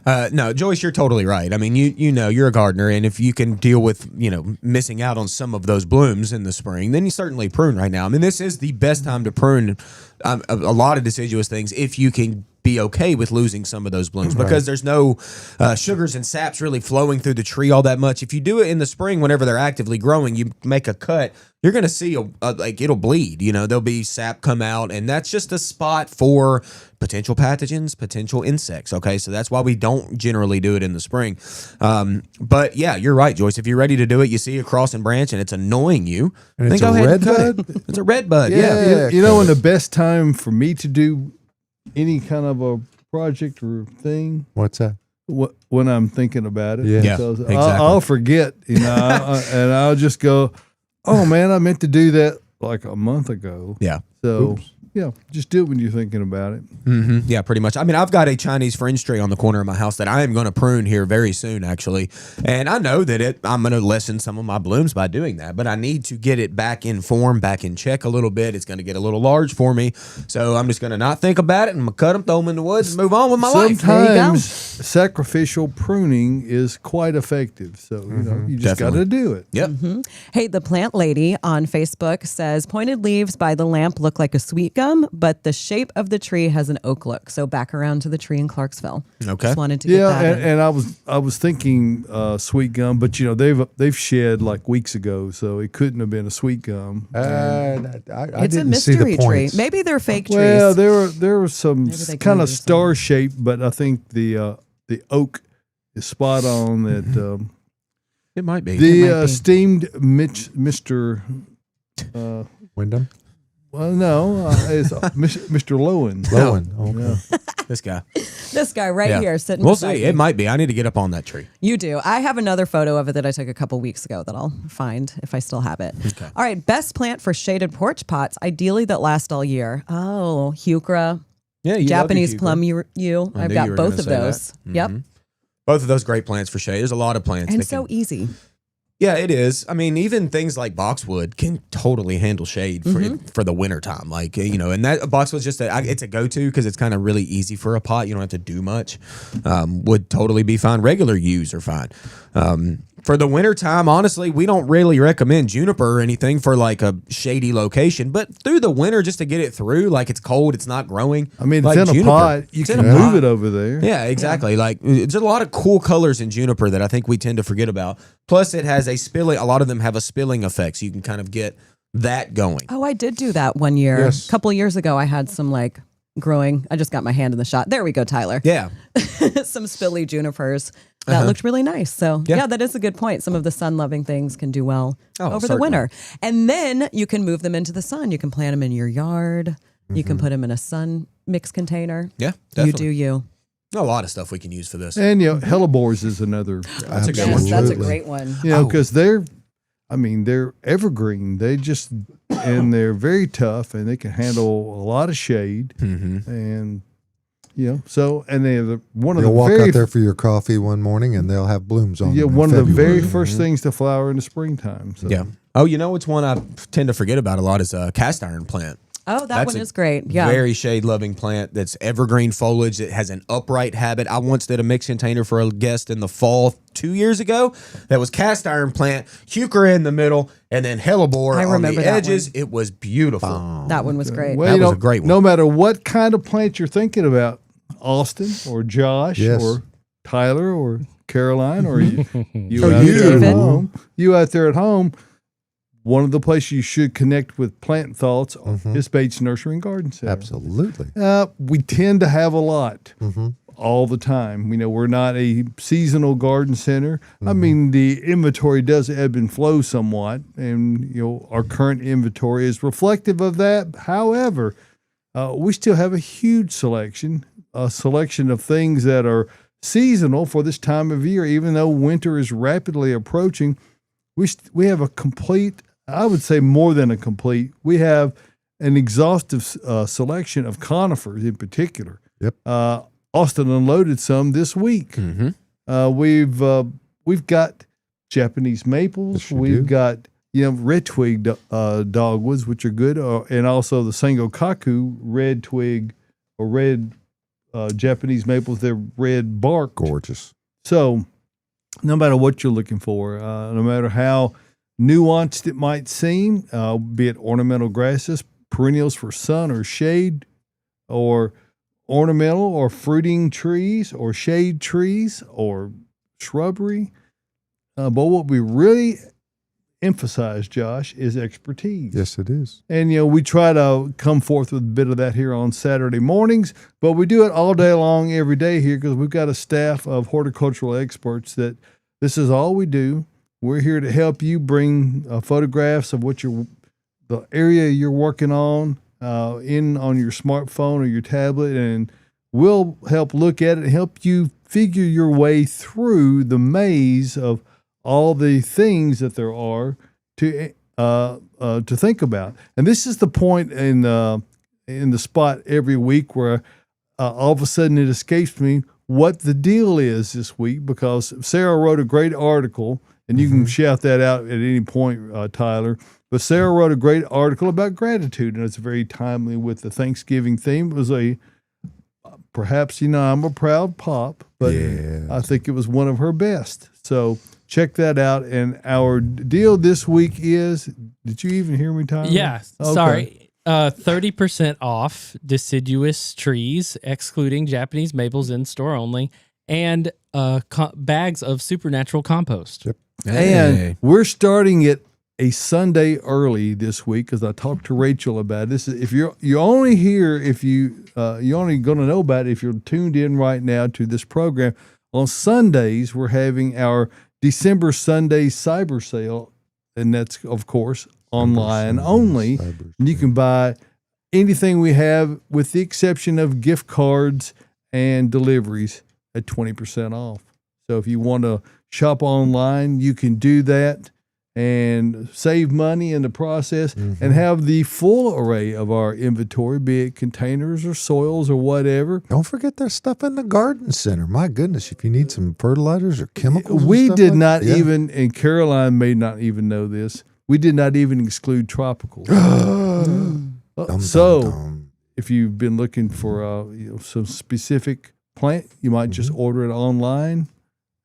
No, Joyce, you're totally right. I mean, you're a gardener, and if you can deal with, missing out on some of those blooms in the spring, then you certainly prune right now. I mean, this is the best time to prune a lot of deciduous things if you can be okay with losing some of those blooms because there's no sugars and saps really flowing through the tree all that much. If you do it in the spring, whenever they're actively growing, you make a cut, you're going to see it'll bleed. There'll be sap come out, and that's just a spot for potential pathogens, potential insects. Okay, so that's why we don't generally do it in the spring. But yeah, you're right, Joyce. If you're ready to do it, you see a crossing branch and it's annoying you. And it's a red bud. It's a red bud. Yeah. And the best time for me to do any kind of a project or thing. What's that? When I'm thinking about it. Yeah, because exactly. I'll forget, and I'll just go, oh man, I meant to do that like a month ago. Yeah. So just do it when you're thinking about it. Mm-hmm. Yeah, pretty much. I mean, I've got a Chinese fringe tree on the corner of my house that I am going to prune here very soon, actually. And I know that I'm going to lessen some of my blooms by doing that, but I need to get it back in form, back in check a little bit. It's going to get a little large for me. So I'm just going to not think about it and I'm going to cut them, throw them in the woods, and move on with my life. Sometimes sacrificial pruning is quite effective. So, you just got to do it. Yep. Mm-hmm. Hey, the plant lady on Facebook says, pointed leaves by the lamp look like a sweet gum, but the shape of the tree has an oak look. So back around to the tree in Clarksville. Okay. Just wanted to get that in. And I was thinking sweet gum, but they've shed like weeks ago, so it couldn't have been a sweet gum. It's a mystery tree. Maybe they're fake trees. Well, there were some kind of star shaped, but I think the oak is spot on. That it might be the esteemed Mr. Wyndham. Well, no, it's Mr. Lowen. Lowen. Okay. Yeah. This guy right here sitting. We'll beside see. me. It might be. I need to get up on that tree. You do. I have another photo of it that I took a couple weeks ago that I'll find if I still have it. Okay. All right. Best plant for shaded porch pots, ideally that last all year. Oh, heuchera. Yeah, you Japanese love your plum. I I've knew got you were both gonna of say that. those. Mhm. Yep. Both of those great plants for shade. There's a lot of plants. And that so easy. Yeah, it is. I mean, even things like boxwood can totally handle shade for the winter time. Like, and that boxwood's just it's a go-to because it's kind of really easy for a pot. You don't have to do much. Would totally be fine. Regular yews are fine. For the winter time, honestly, we don't really recommend juniper or anything for like a shady location. But through the winter, just to get it through, like it's cold, it's not growing. I mean, like it's in juniper. a pot. You can move it over there. Yeah, exactly. Like there's a lot of cool colors in juniper that I think we tend to forget about. Plus, it has a spilling. A lot of them have a spilling effect, so you can kind of get that going. Oh, I did do that one year. Yes. A couple years ago, I had some like growing. I just got my hand in the shot. There we go, Tyler. Yeah. Some spilly junipers. That looked really nice. So Yeah. that is a good point. Some of the sun-loving things can do well over the certainly. winter. And then you can move them into the sun. You can plant them in your yard. You can put them in a sun mix container. Yeah, definitely. You do you. A lot of stuff we can use for this. And hellebores is another. That's a good Yes, one. that's a great one. Because they're evergreen. And they're very tough, and they can handle a lot of shade. And so they're one of You'll the walk very out there for your coffee one morning, and they'll have blooms on them. in one of the February. very first things to flower in the springtime. So. Yeah. Oh, it's one I tend to forget about a lot is a cast iron plant. Oh, that That's one a is great. Yeah. Very shade-loving plant that's evergreen foliage. It has an upright habit. I once did a mix container for a guest in the fall 2 years ago. That was cast iron plant, heuchera in the middle, and then hellebore I on the remember that edges. one. It was beautiful. That one was great. Well, That was a great one. No matter what kind of plant you're thinking about, Austin or Josh Yes. or Tyler or Caroline or you Or out you, there at David. home, you out there at home, one of the places you should connect with Plant Thoughts is Bates Nursery and Garden Center. Absolutely. We tend to have a lot all the time. We're not a seasonal garden center. I mean, the inventory does ebb and flow somewhat, and our current inventory is reflective of that. However, we still have a huge selection of things that are seasonal for this time of year. Even though winter is rapidly approaching, we have a complete, I would say more than a complete, we have an exhaustive selection of conifers in particular. Yep. Austin unloaded some this week. We've got Japanese maples. Yes, you We've do. got red twig dogwoods, which are good, and also the Sangokaku red twig or red Japanese maples. They're red bark. Gorgeous. So, no matter what you're looking for, no matter how nuanced it might seem, be it ornamental grasses, perennials for sun or shade, or ornamental or fruiting trees, or shade trees, or shrubbery. But what we really emphasize, Josh, is expertise. Yes, it is. And, we try to come forth with a bit of that here on Saturday mornings, but we do it all day long, every day here, because we've got a staff of horticultural experts that this is all we do. We're here to help you bring photographs of the area you're working on on your smartphone or your tablet, and we'll help look at it and help you figure your way through the maze of all the things that there are to think about. And this is the point in the spot every week where all of a sudden it escapes me what the deal is this week, because Sarah wrote a great article, and you can shout that out at any point, Tyler. But Sarah wrote a great article about gratitude, and it's very timely with the Thanksgiving theme. It was perhaps, I'm a proud pop, but Yeah. I think it was one of her best. So check that out. And our deal this week is, did you even hear me, Tyler? Yeah, Okay. sorry. 30% off deciduous trees, excluding Japanese maples, in store only, and bags of supernatural compost. Yep. And we're starting it a Sunday early this week, because I talked to Rachel about it. This is, if you're only here, if you're only going to know about it if you're tuned in right now to this program. On Sundays, we're having our December Sunday cyber sale, and that's, of course, online only. And you can buy anything we have, with the exception of gift cards and deliveries, at 20% off. So if you want to shop online, you can do that and save money in the process, and have the full array of our inventory, be it containers or soils or whatever. Don't forget there's stuff in the garden center. My goodness, if you need some fertilizers or chemicals. We and stuff did like not that. even, and Caroline may not even know this, we did not even exclude tropicals. So Dum. if you've been looking for some specific plant, you might just order it online,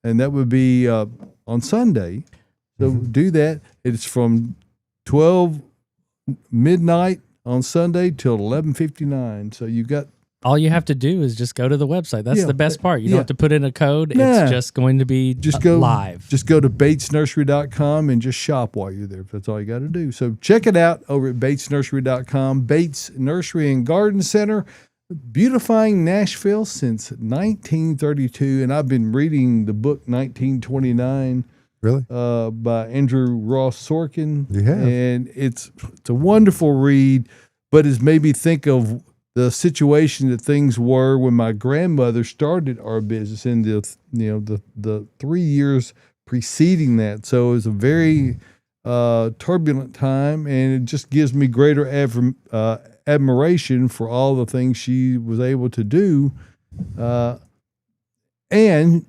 and that would be on Sunday. So do that. It's from 12 midnight on Sunday till 11:59. So you've got All you have to do is just go to the website. That's Yeah. the best part. You Yeah. don't have to put in a code. Nah. It's just going to be live. Just go to batesnursery.com and just shop while you're there. That's all you got to do. So check it out over at batesnursery.com. Bates Nursery and Garden Center. beautifying Nashville since 1932, and I've been reading the book 1929. Really? By Andrew Ross Sorkin. You have. And it's a wonderful read, but it's made me think of the situation that things were when my grandmother started our business in the 3 years preceding that. So it was a very turbulent time, and it just gives me greater admiration for all the things she was able to do. And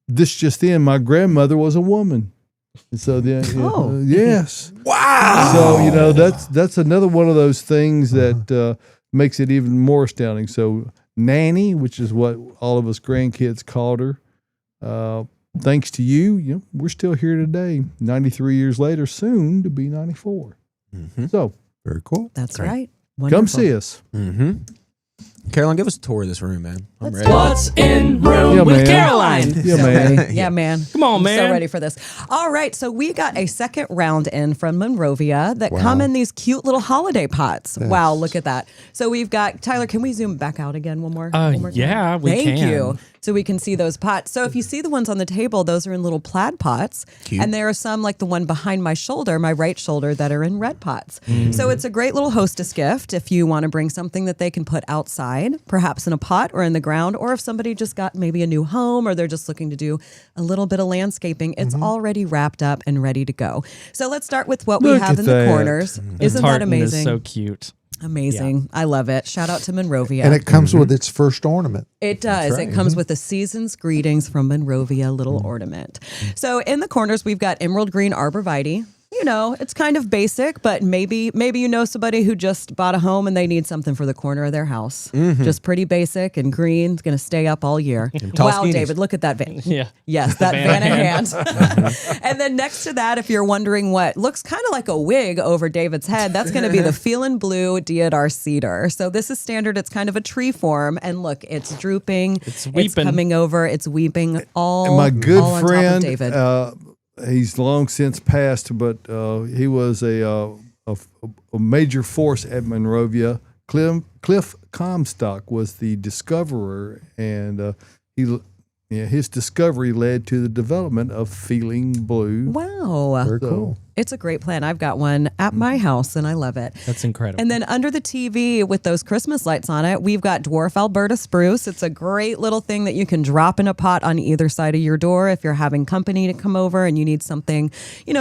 this just in, my grandmother was a woman. And so then, yes. Wow. So, that's another one of those things that makes it even more astounding. So Nanny, which is what all of us grandkids called her, thanks to you, we're still here today, 93 years later, soon to be 94. Mm-hmm. So very cool. That's right. Wonderful. Come see us. Mm-hmm. Caroline, give us a tour of this room, man. I'm ready. What's in room Yeah, with man. Caroline? Yeah, man. Yeah, man. Come on, I'm man. so ready for this. All right, so we got a second round in from Monrovia that come in these cute little holiday pots. Yes. Wow, look at that. So we've got, Tyler, can we zoom back out again one more time? Yeah, we Thank can. you. So we can see those pots. So if you see the ones on the table, those are in little plaid pots. Cute. And there are some like the one behind my shoulder, my right shoulder, that are in red pots. So it's a great little hostess gift if you want to bring something that they can put outside, perhaps in a pot or in the ground, or if somebody just got maybe a new home or they're just looking to do a little bit of landscaping, it's already wrapped up and ready to go. So let's start with what we Look have at in the that. corners. Isn't that Tartan amazing? is so cute. Amazing. I love it. Shout out to Monrovia. And it comes with its first ornament. It does. right. It comes with the season's greetings from Monrovia little ornament. So in the corners, we've got emerald green arborvitae. It's kind of basic, but maybe you know somebody who just bought a home and they need something for the corner of their house. Just pretty basic and green. It's going to stay up all year. tall Wow, skinnies. David, look at that van. Yeah. Yes, that Vanna hand. And then next to that, if you're wondering what looks kind of like a wig over David's head, that's going to be the Feelin' Blue Deodar cedar. So this is standard. It's kind of a tree form. And look, it's drooping. It's weeping. coming over. It's weeping all, And my good all on top of friend, David. he's long since passed, but he was a major force at Monrovia. Cliff Comstock was the discoverer, and his discovery led to the development of Feeling Blue. Wow. Very cool. It's a great plan. I've got one at my house and I love it. That's incredible. And then under the TV with those Christmas lights on it, we've got dwarf Alberta spruce. It's a great little thing that you can drop in a pot on either side of your door if you're having company to come over and you need something,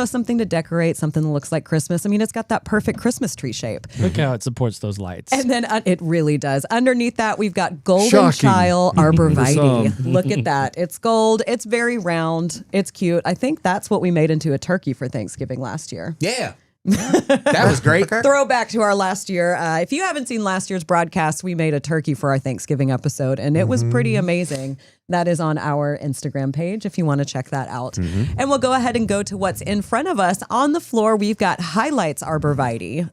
something to decorate, something that looks like Christmas. I mean, it's got that perfect Christmas tree shape. Look how it supports those lights. And then it really does. Underneath that, we've got golden Shocking. chile arborvitae. Some. Look at that. It's gold. It's very round. It's cute. I think that's what we made into a turkey for Thanksgiving last year. Yeah. That was great. Throwback to our last year. If you haven't seen last year's broadcast, we made a turkey for our Thanksgiving episode, and it was pretty amazing. That is on our Instagram page if you want to check that out. And we'll go ahead and go to what's in front of us. On the floor, we've got highlights arborvitae.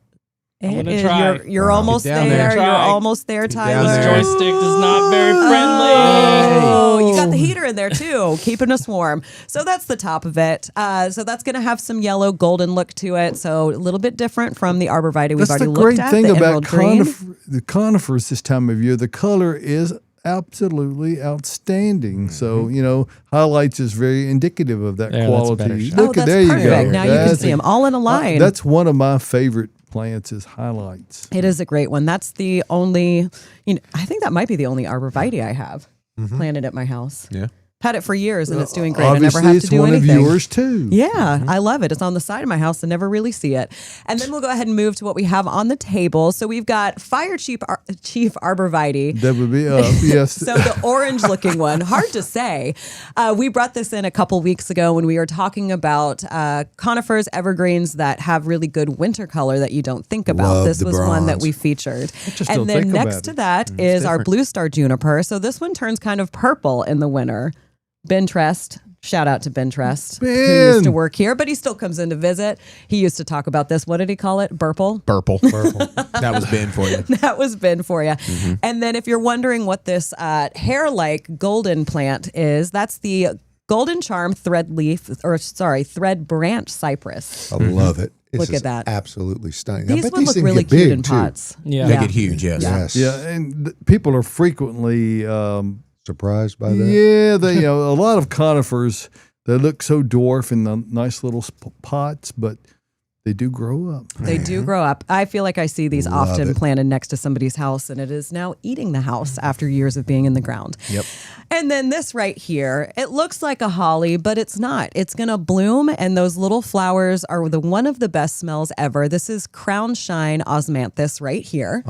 I'm gonna try. You're almost Get down there. there. You're Try. almost there, down Tyler. This there. joystick is not very friendly. Oh, you got the heater in there too, keeping us warm. So that's the top of it. So that's going to have some yellow golden look to it. So a little bit different from the arborvitae we've That's already the looked great at. thing the about emerald green. the conifers this time of year. The color is absolutely outstanding. So, highlights is very indicative of that Yeah, that's a better quality. shot. Oh, Look at that's there perfect. you go. Now you can That's see them all in a line. That's one of my favorite plants is highlights. It is a great one. That's the only, I think that might be the only arborvitae I have planted at my house. Yeah. Had it for years and it's doing great. Obviously, I never have it's to do one anything. of yours too. Yeah, I love it. It's on the side of my house. I never really see it. And then we'll go ahead and move to what we have on the table. So we've got Fire Chief Arborvitae. That would be yes. So the orange looking one, hard to say. We brought this in a couple weeks ago when we were talking about conifers, evergreens that have really good winter color that you don't think about. Love This the was one that bronze. we featured. just And don't then think next about to it. that is our blue star juniper. So this one turns kind of purple in the winter. Ben Trest. Shout out to Ben Trest, who used to Ben. work here, but he still comes in to visit. He used to talk about this. What did he call it? Burple? Purple. That was Ben for you. That was Ben for you. And then if you're wondering what this hair-like golden plant is, that's the golden charm thread branch cypress. I love it. Look at that. Absolutely stunning. I These bet would look things really get cute big, in too. pots. Yeah. They get huge, yes. Yes. Yeah, and people are frequently Surprised by that? Yeah, they a lot of conifers, they look so dwarf in the nice little pots, but they do grow up. They do grow up. I feel like I see these Love often it. planted next to somebody's house, and it is now eating the house after years of being in the ground. Yep. And then this right here, it looks like a holly, but it's not. It's going to bloom, and those little flowers are one of the best smells ever. This is Crown Shine Osmanthus right here.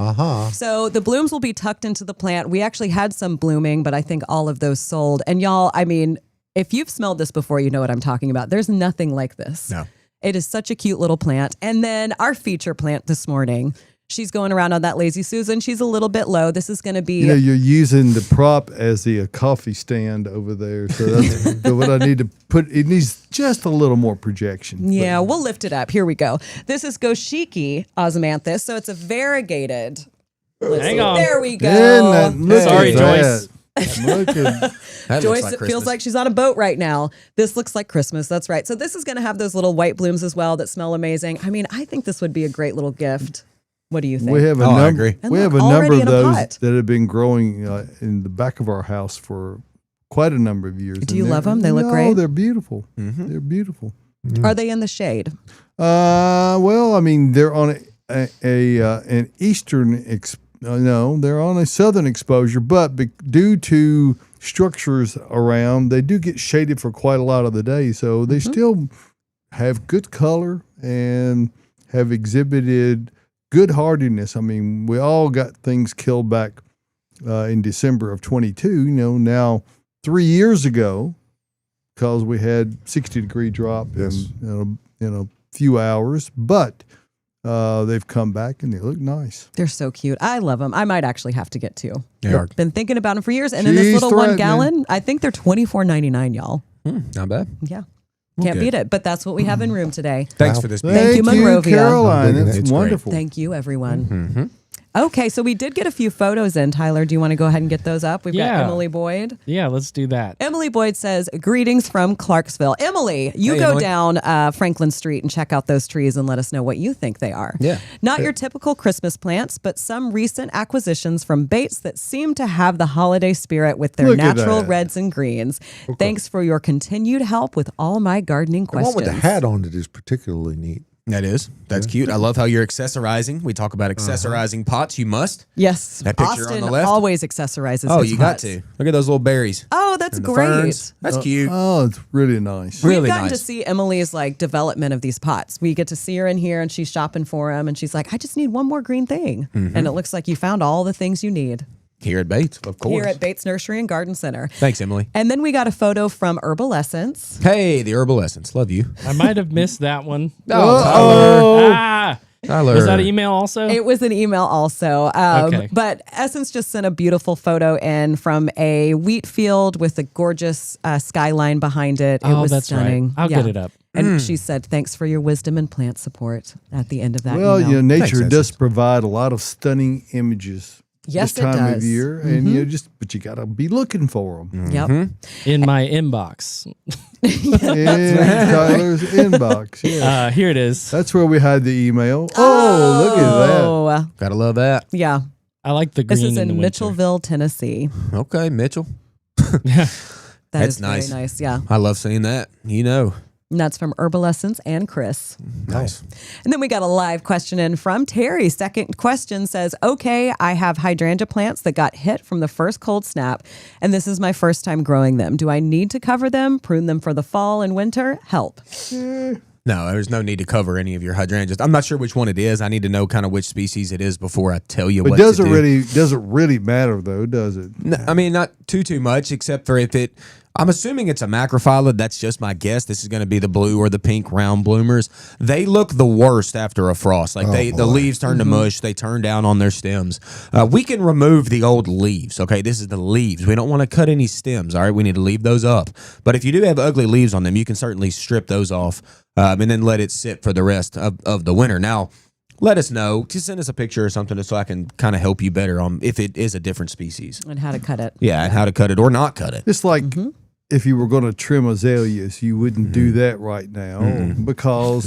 So the blooms will be tucked into the plant. We actually had some blooming, but I think all of those sold. And y'all, I mean, if you've smelled this before, you know what I'm talking about. There's nothing like this. No. It is such a cute little plant. And then our feature plant this morning, she's going around on that Lazy Susan. She's a little bit low. This is going to be... You're using the prop as the coffee stand over there. So that's what I need to put. It needs just a little more projection. Yeah, we'll lift it up. Here we go. This is Goshiki Osmanthus. So it's a variegated... Hang on. There we go. Sorry, Joyce. Look at That Joyce, looks like it feels Christmas. like she's on a boat right now. This looks like Christmas. That's right. So this is going to have those little white blooms as well that smell amazing. I mean, I think this would be a great little gift. What do you think? We have a I number. agree. And We look, have a number already of in a those pot. that have been growing in the back of our house for quite a number of years. Do you love them? They look Oh, great? they're beautiful. They're beautiful. Are they in the shade? Well, I mean, they're on an eastern. No, they're on a southern exposure, but due to structures around, they do get shaded for quite a lot of the day. So they still have good color and have exhibited good hardiness. I mean, we all got things killed back in December of 22. Now 3 years ago, because we had 60-degree drop in a few hours, but they've come back and they look nice. They're so cute. I love them. I might actually have to get two. They are. Been thinking about them for years. And in this She's little 1 threatening. gallon, I think they're $24.99, y'all. Not bad. Yeah. Can't good. beat it. But that's what we have in room today. Thanks Wow. for this. Thank you, Monrovia. Caroline. I'm digging That's it. It's great. wonderful. Thank you, everyone. Okay, so we did get a few photos in. Tyler, do you want to go ahead and get those up? We've got Yeah. Emily Boyd. Yeah, let's do that. Emily Boyd says, greetings from Clarksville. Emily, you Hey, go Emily. down Franklin Street and check out those trees and let us know what you think they are. Yeah. Not your typical Christmas plants, but some recent acquisitions from Bates that seem to have the holiday spirit with their Look at natural that. reds and greens. Thanks for your continued help with all my gardening The one questions. with the hat on it is particularly neat. That is. That's cute. I love how you're accessorizing. We talk about accessorizing pots. You must. Yes. That picture on Austin the left? always accessorizes Oh, his you got pots. to. Look at those little berries. Oh, that's and the great. ferns. That's cute. Oh, it's really nice. Really We've gotten to nice. see Emily's like development of these pots. We get to see her in here and she's shopping for them and she's like, I just need one more green thing. And it looks like you found all the things you need Here at Bates, of course. here at Bates Nursery and Garden Center. Thanks, Emily. And then we got a photo from Herbal Essence. Hey, the Herbal Essence. Love you. I might have missed that one. Oh. Tyler. Was that an email also? It was an email also. Okay. But Essence just sent a beautiful photo in from a wheat field with a gorgeous skyline behind it. It oh, was that's stunning. right. I'll Yeah. get it up. And she said, thanks for your wisdom and plant support at the end of that Well, email. nature Thanks, does Essence. provide a lot of stunning images Yes, this it time of does. year, and but you got to be looking for them. Yep. In my inbox. In Tyler's inbox. Yeah. Here it is. That's where we had the email. Oh, look at Oh, Gotta love that. yeah. I like the green This is in the in winter. Mitchellville, Tennessee. Okay, Mitchell. That's That's very nice. nice. Yeah. I love seeing that. You know. And that's from Herbal Essence and Chris. Nice. And then we got a live question in from Terry. Second question says, okay, I have hydrangea plants that got hit from the first cold snap, and this is my first time growing them. Do I need to cover them, prune them for the fall and winter? Help. No, there's no need to cover any of your hydrangeas. I'm not sure which one it is. I need to know kind of which species it is before I tell you that. what But doesn't to do. doesn't really matter though, does it? No, I mean, not too much, except for if it. I'm assuming it's a macrophylla. That's just my guess. This is going to be the blue or the pink round bloomers. They look the worst after a frost. Like the leaves turn to mush. They turn down on their stems. We can remove the old leaves. Okay, this is the leaves. We don't want to cut any stems. All right, we need to leave those up. But if you do have ugly leaves on them, you can certainly strip those off and then let it sit for the rest of the winter. Now, let us know. Just send us a picture or something so I can kind of help you better on if it is a different species. And how to cut it. Yeah, and how to cut it or not cut it. It's like if you were going to trim azaleas, you wouldn't do that right now because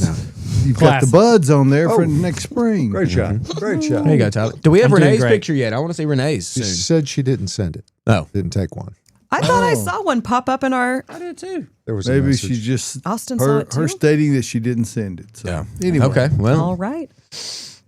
you've got the Classic. buds on there for next spring. Great shot. Great shot. There you go, Tyler. Do we have I'm doing Renee's great. picture yet? I want to see Renee's She soon. said she didn't send it. Oh, Didn't take one. I thought I saw one pop up in our. I did too. There was a Maybe message. she just Austin saw her, it too? her stating that she didn't send it. So Yeah. anyway, Okay. Well, All right.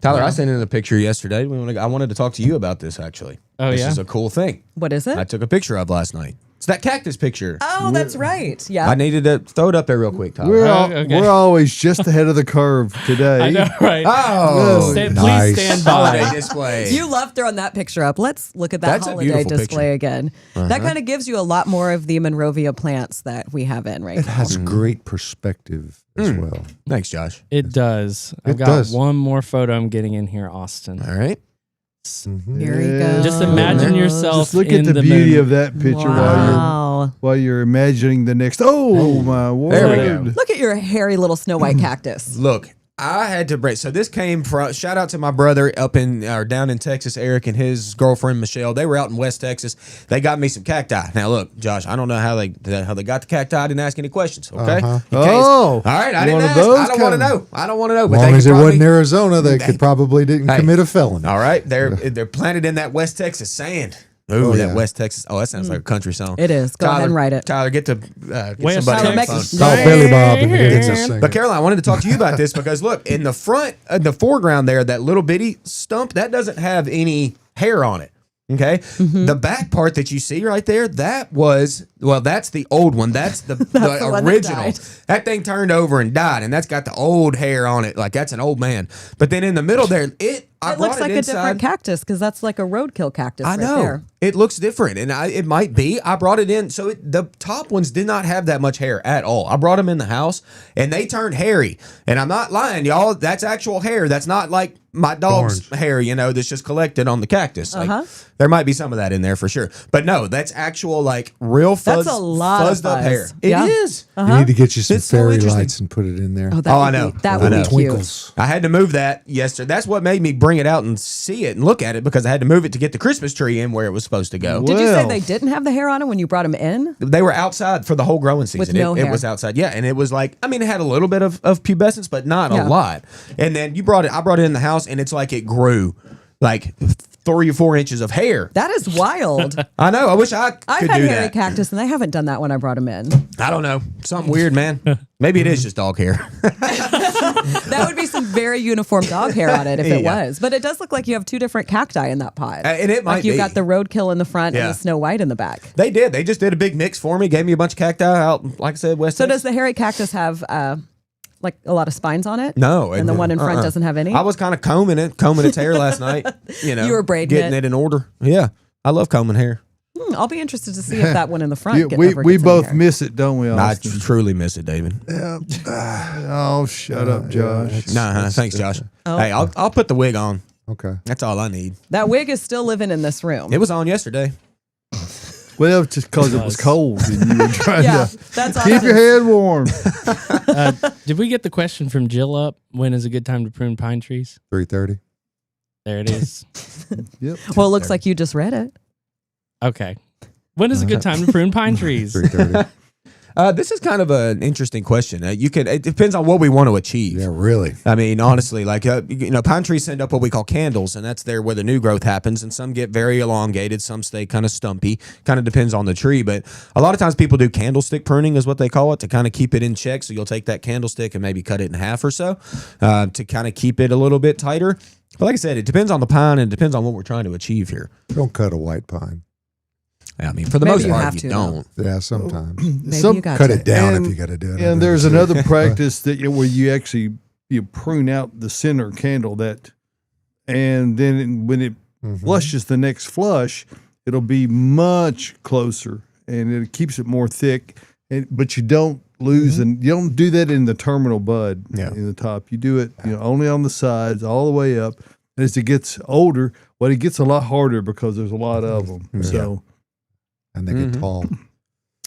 Tyler, I sent in a picture yesterday. I wanted to talk to you about this actually. Oh, this yeah? is a cool thing. What is it? I took a picture of last night. It's that cactus picture. Oh, that's right. Yeah. I needed to throw it up there real quick, Tyler. Okay. we're always just ahead of the curve today. I know, right? Oh, Please nice. stand holiday by. display. You love throwing that picture up. Let's look at that That's a holiday beautiful display picture. again. That kind of gives you a lot more of the Monrovia plants that we have in right It now. has great perspective as well. Thanks, Josh. It does. I've It got does. one more photo I'm getting in here, Austin. All right. Here you go. Just imagine yourself Just look in at the the beauty moon. of that picture Wow. while you're imagining the next. Oh my word! There we go. Look at your hairy little snow white cactus. Look, I had to break. So this came from. Shout out to my brother up in or down in Texas, Eric, and his girlfriend Michelle. They were out in West Texas. They got me some cacti. Now look, Josh, I don't know how they got the cacti. I didn't ask any questions. Okay. Uh-huh. In case- Oh, all right. I one didn't of ask. those I don't want to kind of- know. I don't want to know. As But long they as could it probably- wasn't Arizona, they could probably didn't Hey. commit a felony. All right, they're planted in that West Texas sand. Ooh, Oh, that yeah. West Texas. Oh, that sounds like a country song. It is. Go ahead and write it. Tyler, get get West somebody on the Texas. phone. Call Billy Bob and get him to sing. But Caroline, I wanted to talk to you about this because look, in the front, the foreground there, that little bitty stump, that doesn't have any hair on it. Okay. Mm-hmm. The back part that you see right there, that's the old one. That's the the one that original. died. That thing turned over and died, and that's got the old hair on it. Like that's an old man. But then in the middle there, I It brought looks like a inside. different cactus because that's like a roadkill cactus I right know there. it looks different, and it might be. I brought it in, so the top ones did not have that much hair at all. I brought them in the house, and they turned hairy. And I'm not lying, y'all. That's actual hair. That's not like my dog's hair, that's just collected on the cactus. Like, there might be some of that in there for sure, but no, that's actual like real fuzz, That's a lot of fuzzed up fuzz. hair. Yeah. It is. You need to get you some It's so fairy interesting. lights and put it in there. That Oh, would I know. Be, that I would know. be cute. Twinkles. I had to move that yesterday. That's what made me bring it out and see it and look at it because I had to move it to get the Christmas tree in where it was supposed to go. Did you say Well. they didn't have the hair on it when you brought them in? They were outside for the whole growing season. With no it hair. was outside. Yeah. And it was like, it had a little bit of pubescence, but not Yeah. a lot. And then I brought it in the house and it's like it grew like 3 or 4 inches of hair. That is wild. I know. I wish I could I've had do hairy that. cactus and they haven't done that when I brought them in. I don't know. Something weird, man. Maybe it is just dog hair. That would be some very uniform dog hair on it if it Yeah. was. But it does look like you have two different cacti in that pot. And it might like you've be. got the roadkill in the front Yeah. and the snow white in the back. They did. They just did a big mix for me. Gave me a bunch of cacti out, like I said, West So Texas. does the hairy cactus have like a lot of spines on it? No. And the one in front doesn't have any? I was kind of combing its hair last night. You were braiding getting it in order. Yeah. I love combing hair. I'll be interested to see if that one in the front Yeah, get, we ever we gets any both hair. miss it, don't we, I Austin? truly miss it, David. Oh, shut up, Josh. Nah, thanks, Josh. Hey, I'll put the wig on. Okay. That's all I need. That wig is still living in this room. It was on yesterday. Well, just because it was cold and you were trying Yeah, to that's keep your Austin's. head warm. Did we get the question from Jill up? When is a good time to prune pine trees? 3:30. There it is. Yep. Well, it looks like you just read it. Okay. When is a good time to prune pine trees? 3:30. This is kind of an interesting question. It depends on what we want to achieve. Yeah, really. I mean, honestly, like, pine trees send up what we call candles, and that's there where the new growth happens. And some get very elongated, some stay kind of stumpy. Kind of depends on the tree. But a lot of times people do candlestick pruning, is what they call it, to kind of keep it in check. So you'll take that candlestick and maybe cut it in half or so to kind of keep it a little bit tighter. But like I said, it depends on the pine and it depends on what we're trying to achieve here. Don't cut a white pine. I mean, for the Maybe most you part, have you to, don't. Yeah, sometimes. Maybe Some- you got Cut to. it down And- if you got to do it. And there's another practice that where you actually prune out the center candle and then when it flushes the next flush, it'll be much closer and it keeps it more thick. But you don't lose and you don't do that in the terminal bud in the top. You do it only on the sides all the way up. And as it gets older, it gets a lot harder because there's a lot of them. So. And they get tall.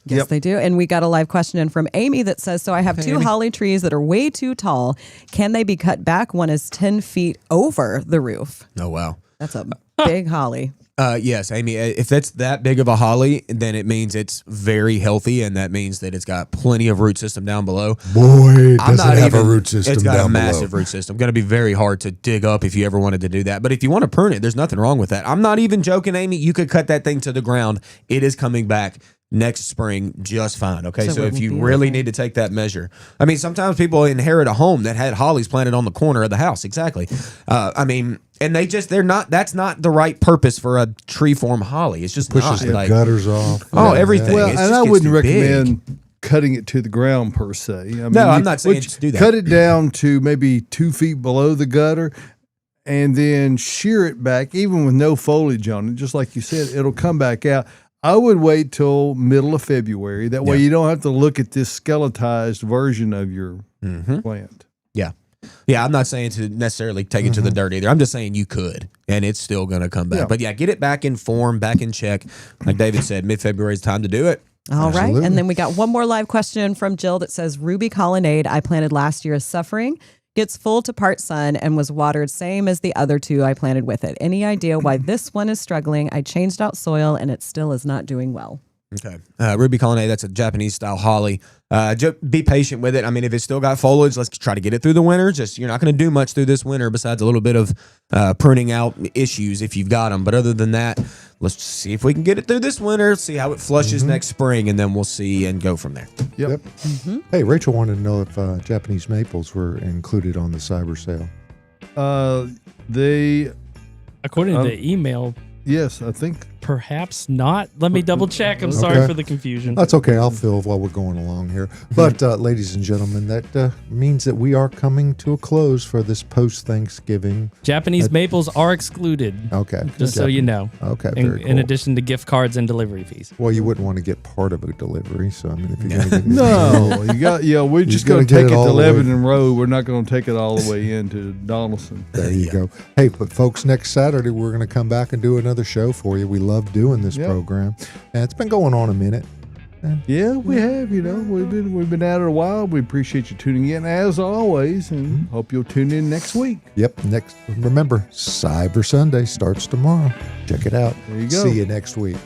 Yes, Yep. they do. And we got a live question in from Amy that says, so I have two holly trees that are way too tall. Can they be cut back? One is 10 feet over the roof. Oh, wow. That's a big holly. Yes, Amy. If that's that big of a holly, then it means it's very healthy, and that means that it's got plenty of root system down below. Boy, does it have a root system It's got down a massive below. root system. Going to be very hard to dig up if you ever wanted to do that. But if you want to prune it, there's nothing wrong with that. I'm not even joking, Amy. You could cut that thing to the ground. It is coming back next spring just fine. Okay, so if you really need to take that measure, I mean, sometimes people inherit a home that had hollies planted on the corner of the house. Exactly. I mean, and that's not the right purpose for a tree form holly. It's just Pushes the gutters off. Everything. Well, It's and just I gets wouldn't too recommend big. cutting it to the ground per se. I mean, No, I'm not saying to do that. Cut it down to maybe 2 feet below the gutter and then shear it back, even with no foliage on it. Just like you said, it'll come back out. I would wait till middle of February. That way you don't have to look at this skeletized version of your plant. Yeah. Yeah, I'm not saying to necessarily take it to the dirt either. I'm just saying you could, and it's still going to come back. Yeah. But yeah, get it back in form, back in check. Like David said, mid-February is time to do it. All right. Absolutely. And then we got one more live question from Jill that says, Ruby Colonnade I planted last year is suffering. Gets full to part sun and was watered same as the other two I planted with it. Any idea why this one is struggling? I changed out soil and it still is not doing well. Okay. Ruby Colonnade, that's a Japanese style holly. Be patient with it. I mean, if it's still got foliage, let's try to get it through the winter. You're not going to do much through this winter besides a little bit of pruning out issues if you've got them. But other than that, let's see if we can get it through this winter, see how it flushes next spring, and then we'll see and go from there. Yep. Hey, Rachel wanted to know if Japanese maples were included on the cyber sale. They, According to the email, yes, I think. perhaps not. Let me double check. I'm sorry for the confusion. That's okay. I'll fill while we're going along here. But, ladies and gentlemen, that means that we are coming to a close for this post-Thanksgiving. Japanese maples are excluded. Okay. Just so you know. Okay, very cool. In addition to gift cards and delivery fees. Well, you wouldn't want to get part of a delivery, so I mean, if you're going to get No, you got. Yeah, we're just gotta going to get take it it all to the way. Lebanon Road. We're not going to take it all the way into Donaldson. There you go. Hey, but folks, next Saturday we're going to come back and do another show for you. We love doing this program, and it's been going on a minute. Yeah, we have. You know, we've been at it a while. We appreciate you tuning in as always, and hope you'll tune in next week. Yep. Next, remember, Cyber Sunday starts tomorrow. Check it out. There you go. See you next week.